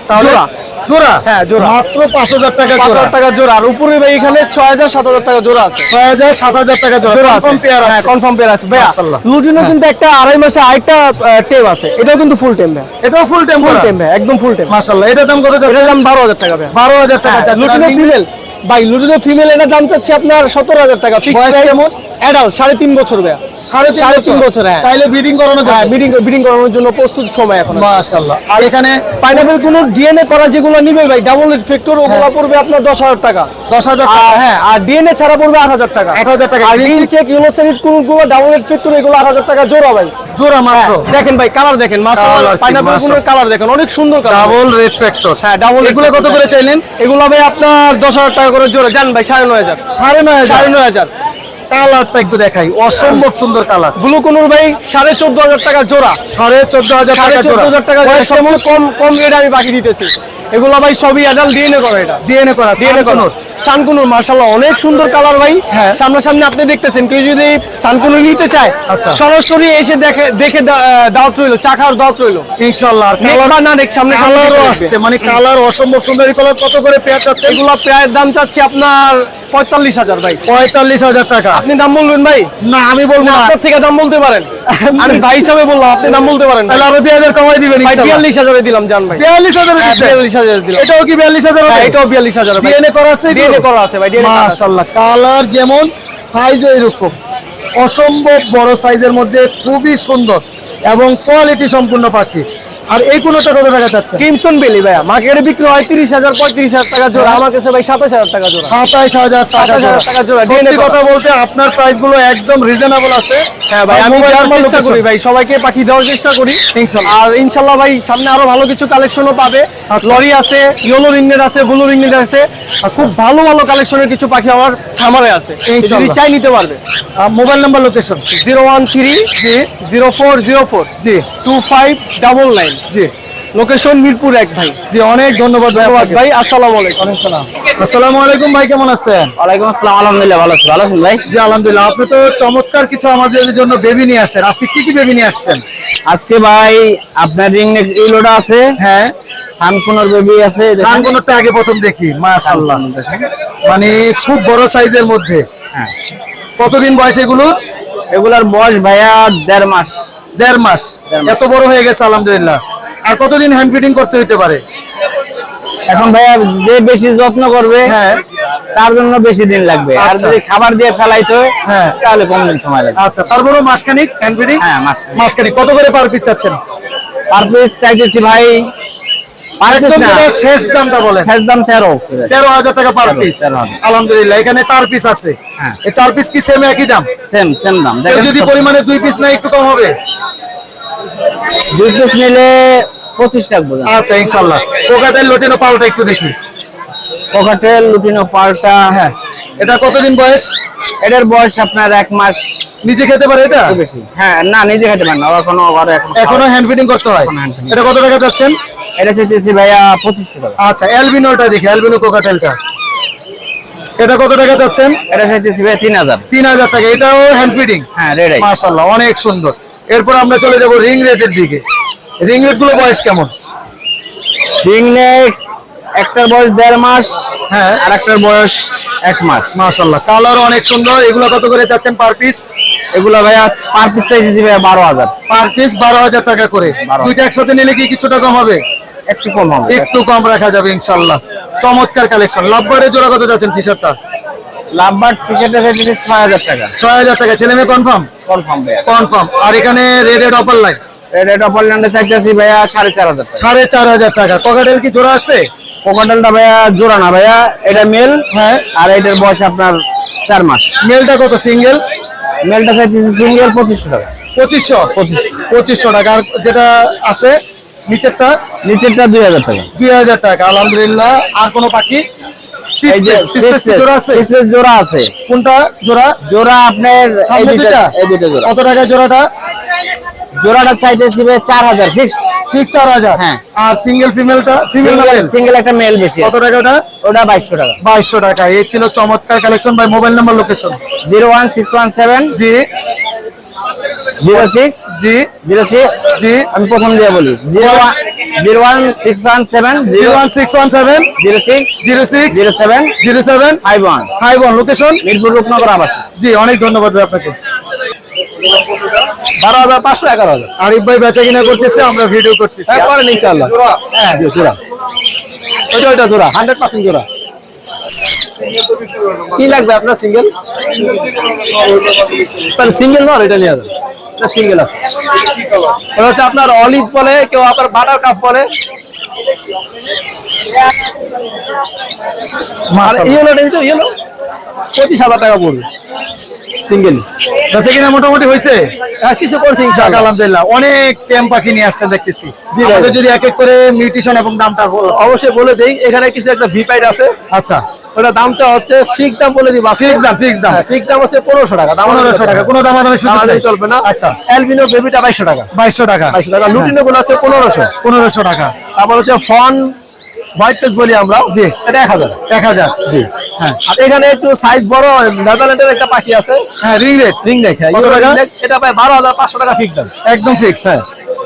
[SPEAKER 1] তাহলে
[SPEAKER 2] জোড়া।
[SPEAKER 1] জোড়া?
[SPEAKER 2] হ্যাঁ, জোড়া।
[SPEAKER 1] মাত্র 5,000 টাকা জোড়া।
[SPEAKER 2] 5,000 টাকা জোড়া। আর উপরে ভাই এখানে 6,000 7,000 টাকা জোড়া আছে।
[SPEAKER 1] 6,000 7,000 টাকা জোড়া।
[SPEAKER 2] জোড়া আছে।
[SPEAKER 1] কনফার্ম পেয়ার
[SPEAKER 2] হ্যাঁ,
[SPEAKER 1] আছে?
[SPEAKER 2] কনফার্ম পেয়ার আছে ভাইয়া।
[SPEAKER 1] মাশাআল্লাহ।
[SPEAKER 2] লুটিনো কিন্তু একটা 2.5 মাসে আরেকটা টেম আছে, এটাও কিন্তু ফুল টেম ভাই।
[SPEAKER 1] এটাও ফুল টেম
[SPEAKER 2] ফুল
[SPEAKER 1] করা?
[SPEAKER 2] টেম ভাই, একদম ফুল টেম।
[SPEAKER 1] মাশাআল্লাহ। এটার দাম কত যাচ্ছে?
[SPEAKER 2] এটার দাম 12,000 টাকা ভাই।
[SPEAKER 1] 12,000 টাকা যাচ্ছে।
[SPEAKER 2] লুটিনো ফিমেল ভাই, লুটিনো ফিমেল এটার দাম চাচ্ছে আপনার 17,000 টাকা ফিক্স
[SPEAKER 1] বয়স
[SPEAKER 2] প্রাইস।
[SPEAKER 1] কেমন?
[SPEAKER 2] অ্যাডাল্ট 3.5 বছর ভাই। 3.5 বছর, হ্যাঁ।
[SPEAKER 1] চাইলে ব্রিডিং করানো
[SPEAKER 2] হ্যাঁ,
[SPEAKER 1] যাবে?
[SPEAKER 2] ব্রিডিং করানোর জন্য প্রস্তুত সময় এখন।
[SPEAKER 1] মাশাআল্লাহ। আর এখানে
[SPEAKER 2] পাইনাপেল কোনো ডিএনএ করা যেগুলো নিবে ভাই, ডাবল রেড ফ্যাক্টর, ওগুলো পড়বে আপনার 10,000 টাকা।
[SPEAKER 1] 10,000 টাকা।
[SPEAKER 2] হ্যাঁ, আর ডিএনএ ছাড়া পড়বে 8,000 টাকা।
[SPEAKER 1] 8,000 টাকা।
[SPEAKER 2] আর গ্রিন চেক ইয়েলো সেরিট কোনগুলো ডাবল রেড ফ্যাক্টর, এগুলো 8,000 টাকা জোড়া ভাই।
[SPEAKER 1] জোড়া মাত্র?
[SPEAKER 2] দেখেন ভাই কালার দেখেন, মাশাআল্লাহ।
[SPEAKER 1] কালার কি,
[SPEAKER 2] পাইনাপেল কোনের
[SPEAKER 1] মাশাআল্লাহ।
[SPEAKER 2] কালার দেখেন, অনেক সুন্দর কালার।
[SPEAKER 1] Double red factor.
[SPEAKER 2] হ্যাঁ, ডাবল।
[SPEAKER 1] এগুলো কত করে চাইলেন?
[SPEAKER 2] এগুলো ভাই আপনার 10,000 টাকা করে জোড়া। জান ভাই 9,500।
[SPEAKER 1] 9,500।
[SPEAKER 2] 9,500।
[SPEAKER 1] কালারটা একটু দেখাই, অসম্ভব সুন্দর কালার।
[SPEAKER 2] ব্লু কোনুর ভাই 14,500 টাকা জোড়া।
[SPEAKER 1] 14,500 টাকা জোড়া।
[SPEAKER 2] 14,500 টাকা জোড়া।
[SPEAKER 1] বয়স কেমন?
[SPEAKER 2] কম কম রেটে আমি বাকি দিতেছি। এগুলো ভাই সবই অ্যাডাল্ট ডিএনএ করা, এটা
[SPEAKER 1] ডিএনএ করা?
[SPEAKER 2] ডিএনএ করা। সানকুনুর মাশাআল্লাহ অনেক সুন্দর কালার ভাই।
[SPEAKER 1] হ্যাঁ।
[SPEAKER 2] সামনাসামনি আপনি দেখতেছেন, কেউ যদি সানকুনুর নিতে চায়,
[SPEAKER 1] আচ্ছা।
[SPEAKER 2] সরাসরি এসে দেখে দাওয়াত রইলো, চা খাওয়ার দাওয়াত রইলো।
[SPEAKER 1] ইনশাআল্লাহ। আর
[SPEAKER 2] কালার
[SPEAKER 1] কালার
[SPEAKER 2] না দেখ সামনে
[SPEAKER 1] কালারও আসছে, মানে কালার অসম্ভব সুন্দর। এই কালার কত করে পেয়ার চাচ্ছে?
[SPEAKER 2] এগুলো প্রায় দাম চাচ্ছি আপনার 45,000 ভাই।
[SPEAKER 1] 45,000 টাকা।
[SPEAKER 2] আপনি দাম বলবেন ভাই?
[SPEAKER 1] না আমি বলবো না।
[SPEAKER 2] আপনার থেকে দাম বলতে পারেন, আমি ভাই হিসাবে বললাম, আপনি দাম বলতে পারেন।
[SPEAKER 1] তাহলে আরো 2,000 কমাই দিবেন
[SPEAKER 2] ভাই
[SPEAKER 1] ইনশাআল্লাহ।
[SPEAKER 2] 42,000 দিলাম জান ভাই।
[SPEAKER 1] 42,000
[SPEAKER 2] হ্যাঁ,
[SPEAKER 1] দিচ্ছেন?
[SPEAKER 2] 42,000 দিলাম।
[SPEAKER 1] এটাও কি 42,000
[SPEAKER 2] হ্যাঁ,
[SPEAKER 1] হবে?
[SPEAKER 2] এটাও 42,000 ভাই।
[SPEAKER 1] ডিএনএ করা আছে?
[SPEAKER 2] ডিএনএ করা আছে ভাই, ডিএনএ করা আছে।
[SPEAKER 1] মাশাআল্লাহ। কালার যেমন, সাইজও এরকম, অসম্ভব বড় সাইজের মধ্যে, খুবই সুন্দর এবং কোয়ালিটি সম্পূর্ণ পাখি। আর এই কোনটা কত টাকা চাচ্ছেন?
[SPEAKER 2] ক্রিমসন বেলি ভাইয়া মার্কেটে বিক্রি হয় 30,000 35,000 টাকা জোড়া, আমার কাছে ভাই 27,000 টাকা জোড়া।
[SPEAKER 1] 27,000 টাকা
[SPEAKER 2] 27,000 টাকা জোড়া।
[SPEAKER 1] সত্যি
[SPEAKER 2] DNA
[SPEAKER 1] কথা বলতে আপনার প্রাইস গুলো একদম রিজনেবল আছে।
[SPEAKER 2] হ্যাঁ ভাই, আমি
[SPEAKER 1] মোবাইল
[SPEAKER 2] দেওয়ার
[SPEAKER 1] নাম্বার,
[SPEAKER 2] চেষ্টা করি
[SPEAKER 1] লোকেশন।
[SPEAKER 2] ভাই, সবাইকে পাখি দেওয়ার চেষ্টা করি
[SPEAKER 1] ইনশাআল্লাহ।
[SPEAKER 2] আর ইনশাআল্লাহ ভাই সামনে আরো ভালো কিছু কালেকশনও পাবে।
[SPEAKER 1] আচ্ছা।
[SPEAKER 2] লরি আছে, ইয়েলো রিংনেট আছে, ব্লু রিংনেট আছে, খুব ভালো ভালো কালেকশনের কিছু পাখি আমার খামারে আছে, যদি
[SPEAKER 1] ইনশাআল্লাহ।
[SPEAKER 2] চাই নিতে পারবে।
[SPEAKER 1] Mobile number, location.
[SPEAKER 2] 013-0404
[SPEAKER 1] জি
[SPEAKER 2] 2599।
[SPEAKER 1] জি
[SPEAKER 2] লোকেশন মিরপুর 1 ভাই।
[SPEAKER 1] জি, অনেক ধন্যবাদ
[SPEAKER 2] ধন্যবাদ ভাই, আসসালামু আলাইকুম।
[SPEAKER 1] আসসালামু আলাইকুম ভাই, কেমন আছেন?
[SPEAKER 2] ওয়ালাইকুম আসসালাম, আলহামদুলিল্লাহ ভালো আছি। ভালো আছেন ভাই?
[SPEAKER 1] জি আলহামদুলিল্লাহ। আপনি তো চমৎকার কিছু আমাদের জন্য বেবি নিয়ে আসেন। আজকে কি কি বেবি নিয়ে আসছেন?
[SPEAKER 2] আজকে ভাই আপনার রিংনেট ইলোটা আছে,
[SPEAKER 1] হ্যাঁ,
[SPEAKER 2] সানকুনোর বেবি আছে।
[SPEAKER 1] সানগুনোরটা আগে প্রথম দেখি। মাশাআল্লাহ, মানে খুব বড় সাইজের মধ্যে।
[SPEAKER 2] হ্যাঁ,
[SPEAKER 1] কতদিন বয়স এগুলো?
[SPEAKER 2] এগুলার বয়স ভাইয়া 1.5 মাস।
[SPEAKER 1] 1.5 মাস। এত বড় হয়ে গেছে আলহামদুলিল্লাহ। আর কতদিন হ্যান্ড ফিডিং করতে হইতে পারে?
[SPEAKER 2] এখন ভাইয়া যে বেশি যত্ন করবে,
[SPEAKER 1] হ্যাঁ,
[SPEAKER 2] তার জন্য বেশি দিন লাগবে। আর
[SPEAKER 1] আচ্ছা।
[SPEAKER 2] যদি খাবার দিয়ে ফেলাইতে হয়,
[SPEAKER 1] হ্যাঁ,
[SPEAKER 2] তাহলে কম দিন সময় লাগবে।
[SPEAKER 1] আচ্ছা। তারপরে মাসখানিক হ্যান্ড ফিডিং?
[SPEAKER 2] হ্যাঁ,
[SPEAKER 1] মাসখানিক। কত করে পার পিস চাচ্ছেন?
[SPEAKER 2] পার পিস চাইতেছি ভাই
[SPEAKER 1] একদম
[SPEAKER 2] না।
[SPEAKER 1] যেটা শেষ দামটা বলেন।
[SPEAKER 2] শেষ দাম 13।
[SPEAKER 1] 13,000 টাকা পার পিস।
[SPEAKER 2] 13,000
[SPEAKER 1] আলহামদুলিল্লাহ, এখানে 4 পিস আছে।
[SPEAKER 2] হ্যাঁ।
[SPEAKER 1] এই 4 পিস কি সেম একই দাম?
[SPEAKER 2] সেম দাম।
[SPEAKER 1] কেউ যদি পরিমাণে 2 পিস নেয় একটু কম হবে?
[SPEAKER 2] 2 পিস নিলে 25 রাখবো।
[SPEAKER 1] আচ্ছা ইনশাআল্লাহ। কোকাটেল লুটিনো পালটা একটু দেখি।
[SPEAKER 2] কোকাটেল লুটিনো পাল্টা,
[SPEAKER 1] হ্যাঁ, এটা কতদিন বয়স?
[SPEAKER 2] এটার বয়স আপনার 1 মাস
[SPEAKER 1] নিজে খেতে পারে এটা?
[SPEAKER 2] বেশি। হ্যাঁ, না নিজে খেতে পারে না,
[SPEAKER 1] এখনো হ্যান্ড ফিডিং করতে হয়।
[SPEAKER 2] এখনো hand feeding।
[SPEAKER 1] এটা কত টাকা যাচ্ছেন?
[SPEAKER 2] এটা চাইতেছি ভাইয়া 2500 টাকা।
[SPEAKER 1] আচ্ছা, অ্যালবিনোটা দেখি, অ্যালবিনো কোকাটেলটা এটা কত টাকা যাচ্ছেন?
[SPEAKER 2] এটা চাইতেছি ভাইয়া 3000।
[SPEAKER 1] 3000 টাকা। এটাও হ্যান্ড ফিডিং।
[SPEAKER 2] হ্যাঁ, রেড আই।
[SPEAKER 1] মাশাআল্লাহ, অনেক সুন্দর। এরপর আমরা চলে যাব রিং রেটের দিকে। রিং রেট গুলো বয়স কেমন?
[SPEAKER 2] রিং নেক একটার বয়স 1.5 মাস,
[SPEAKER 1] হ্যাঁ,
[SPEAKER 2] আর একটার বয়স 1 মাস।
[SPEAKER 1] মাশাআল্লাহ, কালার অনেক সুন্দর। এগুলো কত করে যাচ্ছেন পার পিস?
[SPEAKER 2] এগুলা ভাইয়া পার পিস চাইতেছি ভাইয়া 12000।
[SPEAKER 1] পার পিস 12000 টাকা করে।
[SPEAKER 2] 12,000
[SPEAKER 1] দুইটা একসাথে নিলে কি কিছুটা কম হবে?
[SPEAKER 2] একটু কম হবে।
[SPEAKER 1] একটু কম রাখা যাবে ইনশাআল্লাহ। চমৎকার কালেকশন। লাভবারের জোড়া কত যাচ্ছেন ফিশারটা?
[SPEAKER 2] লাভবার্ড টিকেটে চাইতেছি 6000 টাকা।
[SPEAKER 1] 6000 টাকা। ছেলে মেয়ে কনফার্ম?
[SPEAKER 2] কনফার্ম ভাইয়া।
[SPEAKER 1] কনফার্ম। আর এখানে রেড অপার লাইন
[SPEAKER 2] রেড অপারল্যান্ডে চাইতেছি ভাইয়া 4500 টাকা।
[SPEAKER 1] 4500 টাকা। ককাটেল কি জোড়া আছে?
[SPEAKER 2] কোকাটেলটা ভাইয়া জোড়া না ভাইয়া, এটা মেল।
[SPEAKER 1] হ্যাঁ।
[SPEAKER 2] আর এটার বয়স আপনার 4 মাস।
[SPEAKER 1] মেলটা কত? সিঙ্গেল?
[SPEAKER 2] মেলটা চাইতেছি সিঙ্গেল 2500 টাকা।
[SPEAKER 1] 2500 টাকা। আর যেটা আছে নিচেরটা?
[SPEAKER 2] নিচেরটা 2000 টাকা।
[SPEAKER 1] 2000 টাকা। আলহামদুলিল্লাহ। আর কোনো পাখি?
[SPEAKER 2] এই যে
[SPEAKER 1] পিস জোড়া আছে?
[SPEAKER 2] পিস জোড়া আছে।
[SPEAKER 1] কোনটা জোড়া?
[SPEAKER 2] জোড়া আপনার
[SPEAKER 1] সামনে দুইটা?
[SPEAKER 2] এই দুটো জোড়া।
[SPEAKER 1] কত টাকা জোড়াটা?
[SPEAKER 2] জোড়াটা চাইতেছি ভাই 4000 ফিক্সড।
[SPEAKER 1] ফিক্স 4000।
[SPEAKER 2] হ্যাঁ।
[SPEAKER 1] আর সিঙ্গেল ফিমেলটা? ফিমেল
[SPEAKER 2] সিঙ্গেল একটা মেল বেশি।
[SPEAKER 1] কত টাকা ওটা?
[SPEAKER 2] ওটা 2200 টাকা।
[SPEAKER 1] 2200 টাকা। এই ছিল চমৎকার কালেকশন। ভাই মোবাইল নাম্বার, লোকেশন?
[SPEAKER 2] 01617
[SPEAKER 1] জি
[SPEAKER 2] 06
[SPEAKER 1] জি
[SPEAKER 2] 06।
[SPEAKER 1] জি।
[SPEAKER 2] আমি প্রথম দিয়ে বলি 01617
[SPEAKER 1] 01617
[SPEAKER 2] 06
[SPEAKER 1] 06
[SPEAKER 2] 07
[SPEAKER 1] 07
[SPEAKER 2] 51।
[SPEAKER 1] 51। লোকেশন?
[SPEAKER 2] মিরপুর রূপনগর আবাস।
[SPEAKER 1] জি, অনেক ধন্যবাদ ভাই আপনাকে।
[SPEAKER 2] 12500 11000।
[SPEAKER 1] আরিফ ভাই বেচা কিনা করতেছে, আমরা ভিডিও করতেছি।
[SPEAKER 2] করেন ইনশাআল্লাহ। হ্যাঁ জোড়া। ওইটা জোড়া 100% জোড়া। কি লাগবে আপনার সিঙ্গেল? তাহলে সিঙ্গেল নয়, এটা নিয়ে যাবেন। এটা সিঙ্গেল আছে। এটা হচ্ছে আপনার অলিভ বলে, কেউ আবার বাটার কাপ বলে। আর ইয়েলোটা তো ইয়েলো 25000 টাকা পড়বে সিঙ্গেল।
[SPEAKER 1] বেচা কিনা মোটামুটি হয়েছে?
[SPEAKER 2] কিছু করছি ইনশাআল্লাহ।
[SPEAKER 1] আলহামদুলিল্লাহ। অনেক টেম পাখি নিয়ে আসছেন দেখতেছি। আমাদের যদি এক এক করে মিউটেশন এবং দামটা বলো।
[SPEAKER 2] অবশ্যই বলে দেই, এখানে কিছু একটা ভি পাইড আছে।
[SPEAKER 1] আচ্ছা,
[SPEAKER 2] ওটা দামটা হচ্ছে ফিক্স দাম বলে দিবা।
[SPEAKER 1] ফিক্স দাম, ফিক্স দাম।
[SPEAKER 2] ফিক্স দাম হচ্ছে 1500 টাকা।
[SPEAKER 1] 1500 টাকা। কোনো দামাদামি সুযোগ নেই?
[SPEAKER 2] চলবে না।
[SPEAKER 1] আচ্ছা,
[SPEAKER 2] অ্যালবিনো বেবিটা 2200 টাকা।
[SPEAKER 1] 2200 টাকা।
[SPEAKER 2] 2200 টাকা। লুটিনো গুলো হচ্ছে 1500।
[SPEAKER 1] 1500 টাকা।
[SPEAKER 2] তারপর হচ্ছে ফন হোয়াইট ফেস বলি আমরা।
[SPEAKER 1] জি।
[SPEAKER 2] এটা 1000।
[SPEAKER 1] 1000।
[SPEAKER 2] জি।
[SPEAKER 1] হ্যাঁ
[SPEAKER 2] আর এখানে একটু সাইজ বড় নেদারল্যান্ডের একটা পাখি আছে।
[SPEAKER 1] হ্যাঁ, রিং রেট
[SPEAKER 2] রিং নেক।
[SPEAKER 1] কত টাকা?
[SPEAKER 2] এটা ভাই 12500 টাকা ফিক্স দাম।
[SPEAKER 1] একদম ফিক্স। হ্যাঁ।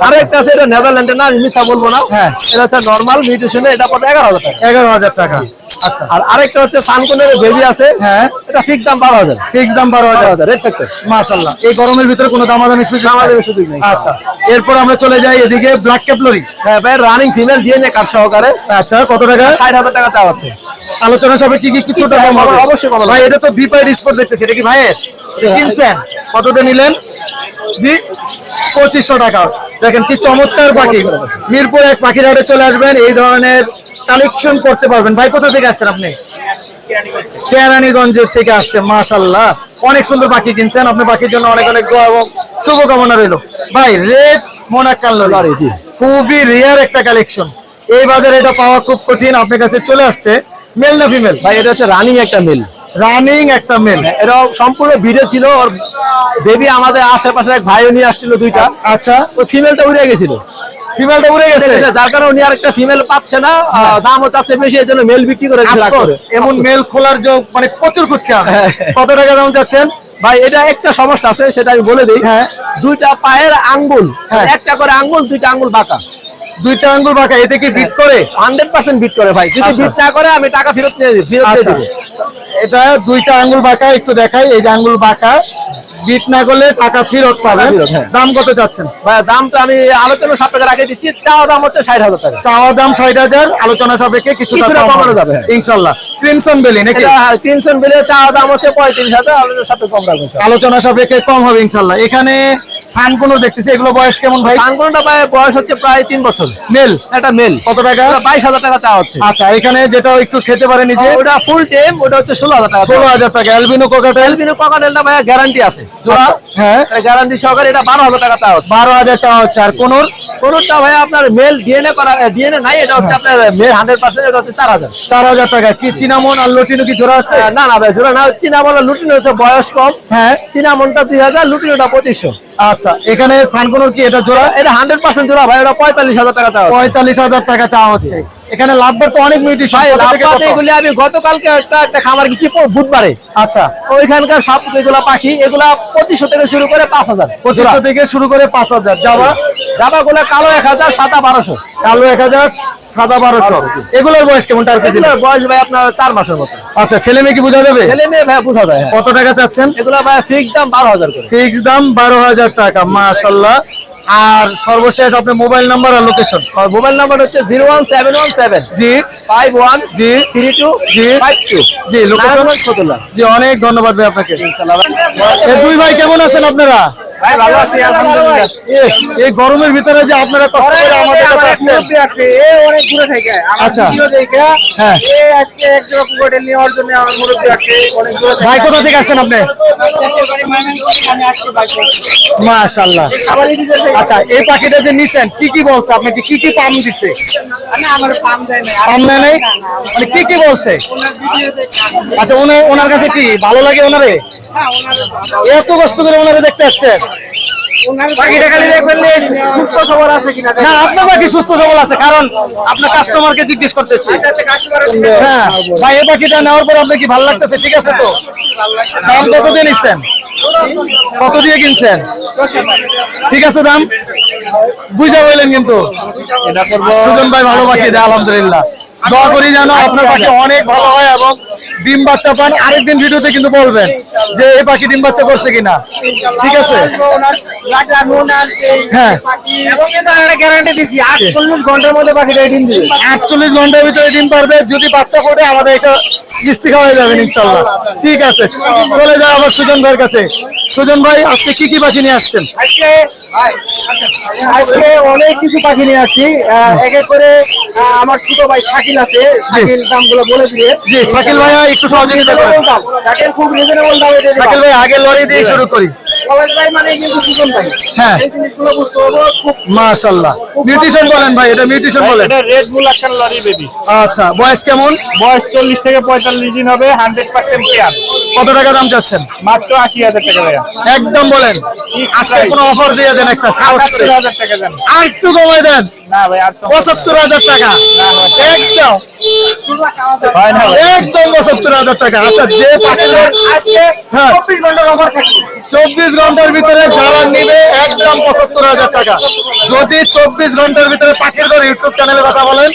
[SPEAKER 2] আরেকটা আছে, এটা নেদারল্যান্ডের না, আমি মিথ্যা বলবো না।
[SPEAKER 1] হ্যাঁ।
[SPEAKER 2] এটা হচ্ছে নরমাল মিউটেশনে, এটা পড়বে 11000 টাকা।
[SPEAKER 1] 11000 টাকা। আচ্ছা।
[SPEAKER 2] আর আরেকটা হচ্ছে সানকনের বেবি আছে।
[SPEAKER 1] হ্যাঁ।
[SPEAKER 2] এটা ফিক্স দাম 12000।
[SPEAKER 1] ফিক্স দাম 12000।
[SPEAKER 2] Red factor.
[SPEAKER 1] মাশাআল্লাহ। এই গরমের ভিতরে কোনো দামাদামি সুযোগ নাই?
[SPEAKER 2] দামাদামি সুযোগ নেই।
[SPEAKER 1] আচ্ছা, এরপর আমরা চলে যাই এদিকে ব্ল্যাক ক্যাপলরি।
[SPEAKER 2] হ্যাঁ ভাই, রানিং ফিমেল ডিএনএ কার্ড সহকারে।
[SPEAKER 1] আচ্ছা, কত টাকা?
[SPEAKER 2] 60000 টাকা চাওয়া আছে।
[SPEAKER 1] আলোচনা সবে কি কিছুটা কম হবে?
[SPEAKER 2] অবশ্যই কম হবে।
[SPEAKER 1] ভাই এটা তো বিপাই স্পট দেখতেছি, এটা কি ভাইয়ের? কিনছেন? কততে নিলেন? জি 2500 টাকা। দেখেন কি চমৎকার পাখি। মিরপুর এক পাখির হাটে চলে আসবেন, এই ধরনের কালেকশন করতে পারবেন। ভাই কোথা থেকে আসছেন আপনি? কেরানীগঞ্জের থেকে আসছেন। মাশাআল্লাহ, অনেক সুন্দর পাখি কিনছেন। আপনার পাখির জন্য অনেক অনেক দোয়া এবং শুভকামনা রইল। ভাই রেড মোনাকাল লরি খুবই রেয়ার একটা কালেকশন। এই বাজারে এটা পাওয়া খুব কঠিন। আপনার কাছে চলে আসছে। মেল না ফিমেল?
[SPEAKER 2] ভাই এটা হচ্ছে রানিং একটা মেল।
[SPEAKER 1] রানিং একটা মেল।
[SPEAKER 2] এটা সম্পূর্ণ ভিড়ে ছিল। ওর বেবি আমাদের আশেপাশে এক ভাইও নিয়ে আসছিল দুইটা।
[SPEAKER 1] আচ্ছা,
[SPEAKER 2] ওই ফিমেলটা উড়ে গেছিল।
[SPEAKER 1] ফিমেলটা উড়ে গেছে,
[SPEAKER 2] যার কারণে উনি আরেকটা ফিমেল পাচ্ছে না। দামও চাচ্ছে বেশি, এই জন্য মেল বিক্রি করে দিচ্ছে।
[SPEAKER 1] আফসোস, এমন মেল খোলার মানে প্রচুর খুঁজছে। কত টাকা দাম চাচ্ছেন?
[SPEAKER 2] ভাই এটা একটা সমস্যা আছে, সেটা আমি বলে দিই।
[SPEAKER 1] হ্যাঁ।
[SPEAKER 2] দুইটা পায়ের আঙ্গুল,
[SPEAKER 1] হ্যাঁ।
[SPEAKER 2] একটা করে আঙ্গুল, দুইটা আঙ্গুল বাঁকা।
[SPEAKER 1] দুইটা আঙ্গুল বাঁকা, এতে কি বিট করে?
[SPEAKER 2] 100% বিট করে ভাই। যদি
[SPEAKER 1] আচ্ছা।
[SPEAKER 2] বিট না করে আমি টাকা ফেরত দিয়ে দিব।
[SPEAKER 1] আচ্ছা, এটা দুইটা আঙ্গুল বাঁকা, একটু দেখাই। এই যে আঙ্গুল বাঁকা, বিট না করলে টাকা ফেরত পাবেন।
[SPEAKER 2] ফেরত, হ্যাঁ।
[SPEAKER 1] দাম কত চাচ্ছেন?
[SPEAKER 2] ভাই দামটা আমি আলোচনা সাপেক্ষে রাখে দিচ্ছি। চাওয়া দাম হচ্ছে 60000 টাকা।
[SPEAKER 1] চাওয়া দাম 60000, আলোচনা সাপেক্ষে কিছুটা
[SPEAKER 2] কিছুটা
[SPEAKER 1] কমানো
[SPEAKER 2] কমানো
[SPEAKER 1] যাবে
[SPEAKER 2] যাবে, হ্যাঁ।
[SPEAKER 1] ইনশাআল্লাহ। ক্রিমসন বেলি নাকি?
[SPEAKER 2] এটা 300 বিলে চাওয়া দাম হচ্ছে 35000, আলোচনা সাপেক্ষে কম রাখবো।
[SPEAKER 1] আলোচনা সাপেক্ষে কম হবে ইনশাআল্লাহ। এখানে সানকুনো দেখতেছি, এগুলো বয়স কেমন ভাই?
[SPEAKER 2] সানকোনটা ভাই বয়স হচ্ছে প্রায় 3 বছর।
[SPEAKER 1] মেল
[SPEAKER 2] এটা মেল।
[SPEAKER 1] কত টাকা?
[SPEAKER 2] 22,000 টাকা চাওয়া হচ্ছে।
[SPEAKER 1] আচ্ছা, এখানে যেটা একটু খেতে পারে নিজে,
[SPEAKER 2] ওটা ফুল টেম, ওটা হচ্ছে 16,000 টাকা।
[SPEAKER 1] 16,000 টাকা। অ্যালবিনো কোকাটেল,
[SPEAKER 2] এলবিনো ককাটেলটা ভাই গ্যারান্টি আছে জোড়া।
[SPEAKER 1] হ্যাঁ
[SPEAKER 2] গ্যারান্টি সহকারে এটা 12,000 টাকা চাওয়া হচ্ছে।
[SPEAKER 1] 12,000 চাওয়া হচ্ছে। আর কোনোর
[SPEAKER 2] কোনটা ভাই আপনার মেল ডিএনএ করা, ডিএনএ নাই, এটা হচ্ছে আপনার মেল 100%, এটা হচ্ছে 4,000।
[SPEAKER 1] 4,000 টাকা। কি চিনামন আর লটিনো কি জোড়া আছে?
[SPEAKER 2] না না ভাই জোড়া না, চিনামন লুটিনো হচ্ছে বয়স কম।
[SPEAKER 1] হ্যাঁ
[SPEAKER 2] চিনামনটা 2,000, লুটিনোটা 2,500।
[SPEAKER 1] আচ্ছা, এখানে সানকুনোর কি এটা জোড়া?
[SPEAKER 2] এটা 100% জোড়া ভাই, ওটা 45,000 টাকা চাওয়া হচ্ছে।
[SPEAKER 1] 45,000 টাকা চাওয়া হচ্ছে। এখানে লাভবার তো অনেক মিউটেশন।
[SPEAKER 2] ভাই লাভবাদ এগুলি আমি গতকালকে একটা খামার গেছি বুধবারে।
[SPEAKER 1] আচ্ছা,
[SPEAKER 2] ওইখানকার সব এগুলা পাখি, এগুলা 2500 থেকে শুরু করে 5,000।
[SPEAKER 1] 2500 থেকে শুরু করে 5,000। যাবা
[SPEAKER 2] জাবা গুলা কালো 1,000, সাদা 1,200।
[SPEAKER 1] কালো 1,000, সাদা 1,200। এগুলোর বয়স কেমন? টার কেজি?
[SPEAKER 2] এগুলোর বয়স ভাই আপনার 4 মাসের মতো।
[SPEAKER 1] আচ্ছা, ছেলে মেয়ে কি বোঝা যাবে?
[SPEAKER 2] ছেলে মেয়ে ভাই বোঝা যায়। হ্যাঁ।
[SPEAKER 1] কত টাকা চাচ্ছেন?
[SPEAKER 2] এগুলা ভাই ফিক্স দাম 12,000 করে।
[SPEAKER 1] ফিক্স দাম 12,000 টাকা। মাশাআল্লাহ। আর সর্বশেষ আপনার মোবাইল নাম্বার আর লোকেশন।
[SPEAKER 2] আর মোবাইল নাম্বার হচ্ছে 01717
[SPEAKER 1] জি
[SPEAKER 2] 51
[SPEAKER 1] জি
[SPEAKER 2] 32
[SPEAKER 1] জি
[SPEAKER 2] 52।
[SPEAKER 1] জি, লোকেশন।
[SPEAKER 2] ফতুল্লাহ।
[SPEAKER 1] জি, অনেক ধন্যবাদ ভাই আপনাকে। এই দুই ভাই কেমন আছেন আপনারা?
[SPEAKER 2] ভাই ভালো আছি আলহামদুলিল্লাহ।
[SPEAKER 1] এই গরমের ভিতরে যে আপনারা কষ্ট করে আমাদের কাছে আসছেন।
[SPEAKER 2] অনেক দূরে থেকে
[SPEAKER 1] আচ্ছা।
[SPEAKER 2] ভিডিও দেখে
[SPEAKER 1] হ্যাঁ
[SPEAKER 2] আজকে একজন কোটেল নেওয়ার জন্য আমার মুরব্বি আছে অনেক দূরে
[SPEAKER 1] ভাই, কোথা থেকে আসছেন আপনি? মাশাআল্লাহ। আচ্ছা, এই পাখিটা যে নিছেন কি কি বলছে আপনাকে? কি কি পাম দিছে? পাম দেয় নাই? মানে কি কি বলছে? আচ্ছা, ওনার কাছে কি ভালো লাগে? ওনারে এত কষ্ট করে ওনারে দেখতে আসছেন?
[SPEAKER 2] পাখিটা খালি দেখবেন যে সুস্থ সবল আছে কিনা।
[SPEAKER 1] না, আপনার পাখি সুস্থ সবল আছে, কারণ আপনার কাস্টমারকে জিজ্ঞেস করতেছি। হ্যাঁ ভাই, এই পাখিটা নেওয়ার পর আপনার কি ভালো লাগতেছে? ঠিক আছে তো? দাম কত দিয়ে নিচ্ছেন? কত দিয়ে কিনছেন? ঠিক আছে, দাম বুঝা বললেন কিন্তু। সুজন ভাই ভালো পাখি দেয় আলহামদুলিল্লাহ। দোয়া করি যেন আপনার পাখি অনেক ভালো হয় এবং ডিম বাচ্চা পান। আরেকদিন ভিডিওতে কিন্তু বলবেন যে এই পাখি ডিম বাচ্চা করছে কিনা। ঠিক আছে? হ্যাঁ,
[SPEAKER 2] গ্যারান্টি দিছি 48 ঘন্টার মধ্যে পাখিটা ডিম দিবে।
[SPEAKER 1] 48 ঘন্টার ভিতরে ডিম পারবে। যদি বাচ্চা করে আমাদের এটা মিষ্টি খাওয়া যাবেন ইনশাল্লাহ। ঠিক আছে, চলে যাও আবার সুজন ভাইয়ের কাছে। সুজন ভাই, আজকে কি কি পাখি নিয়ে আসছেন?
[SPEAKER 2] আজকে অনেক কিছু পাখি নিয়ে আসছি। এক এক করে আমার ছোট ভাই শাকিল আছে, শাকিল দামগুলো বলে দিয়ে।
[SPEAKER 1] জি, শাকিল ভাইয়া একটু সহযোগিতা করেন।
[SPEAKER 2] শাকিল খুব রিজনেবল দামে দিয়ে দিলাম।
[SPEAKER 1] শাকিল ভাই, আগে লরি দিয়ে শুরু করি।
[SPEAKER 2] সবাই ভাই মানে কিন্তু সুজন ভাই।
[SPEAKER 1] হ্যাঁ,
[SPEAKER 2] এই জিনিসগুলো বুঝতে হবে খুব।
[SPEAKER 1] মাশাআল্লাহ। মিউটেশন বলেন ভাই, এটা মিউটেশন বলেন।
[SPEAKER 2] এটা রেড বুল একটা লরি বেবি।
[SPEAKER 1] আচ্ছা, বয়স কেমন?
[SPEAKER 2] বয়স 40 থেকে 45 দিন হবে, 100% পেয়ার।
[SPEAKER 1] কত টাকা দাম চাচ্ছেন?
[SPEAKER 2] মাত্র 80,000 টাকা ভাইয়া।
[SPEAKER 1] একদম বলেন। আজকে কোনো অফার দিয়ে দেন একটা, সাহস করে।
[SPEAKER 2] 70,000 টাকা দেন।
[SPEAKER 1] আর একটু কমাই দেন।
[SPEAKER 2] না ভাই আর
[SPEAKER 1] 75,000 টাকা। একদম
[SPEAKER 2] হয় না ভাই।
[SPEAKER 1] একদম 75,000 টাকা। আচ্ছা, যে পাখিগুলো
[SPEAKER 2] আজকে
[SPEAKER 1] হ্যাঁ
[SPEAKER 2] 24 ঘন্টার অফার থাকবে।
[SPEAKER 1] 24 ঘন্টার ভিতরে যারা নিবে একদম 75,000 টাকা। যদি 24 ঘন্টার ভিতরে পাখির ঘর ইউটিউব চ্যানেলে কথা বলেন,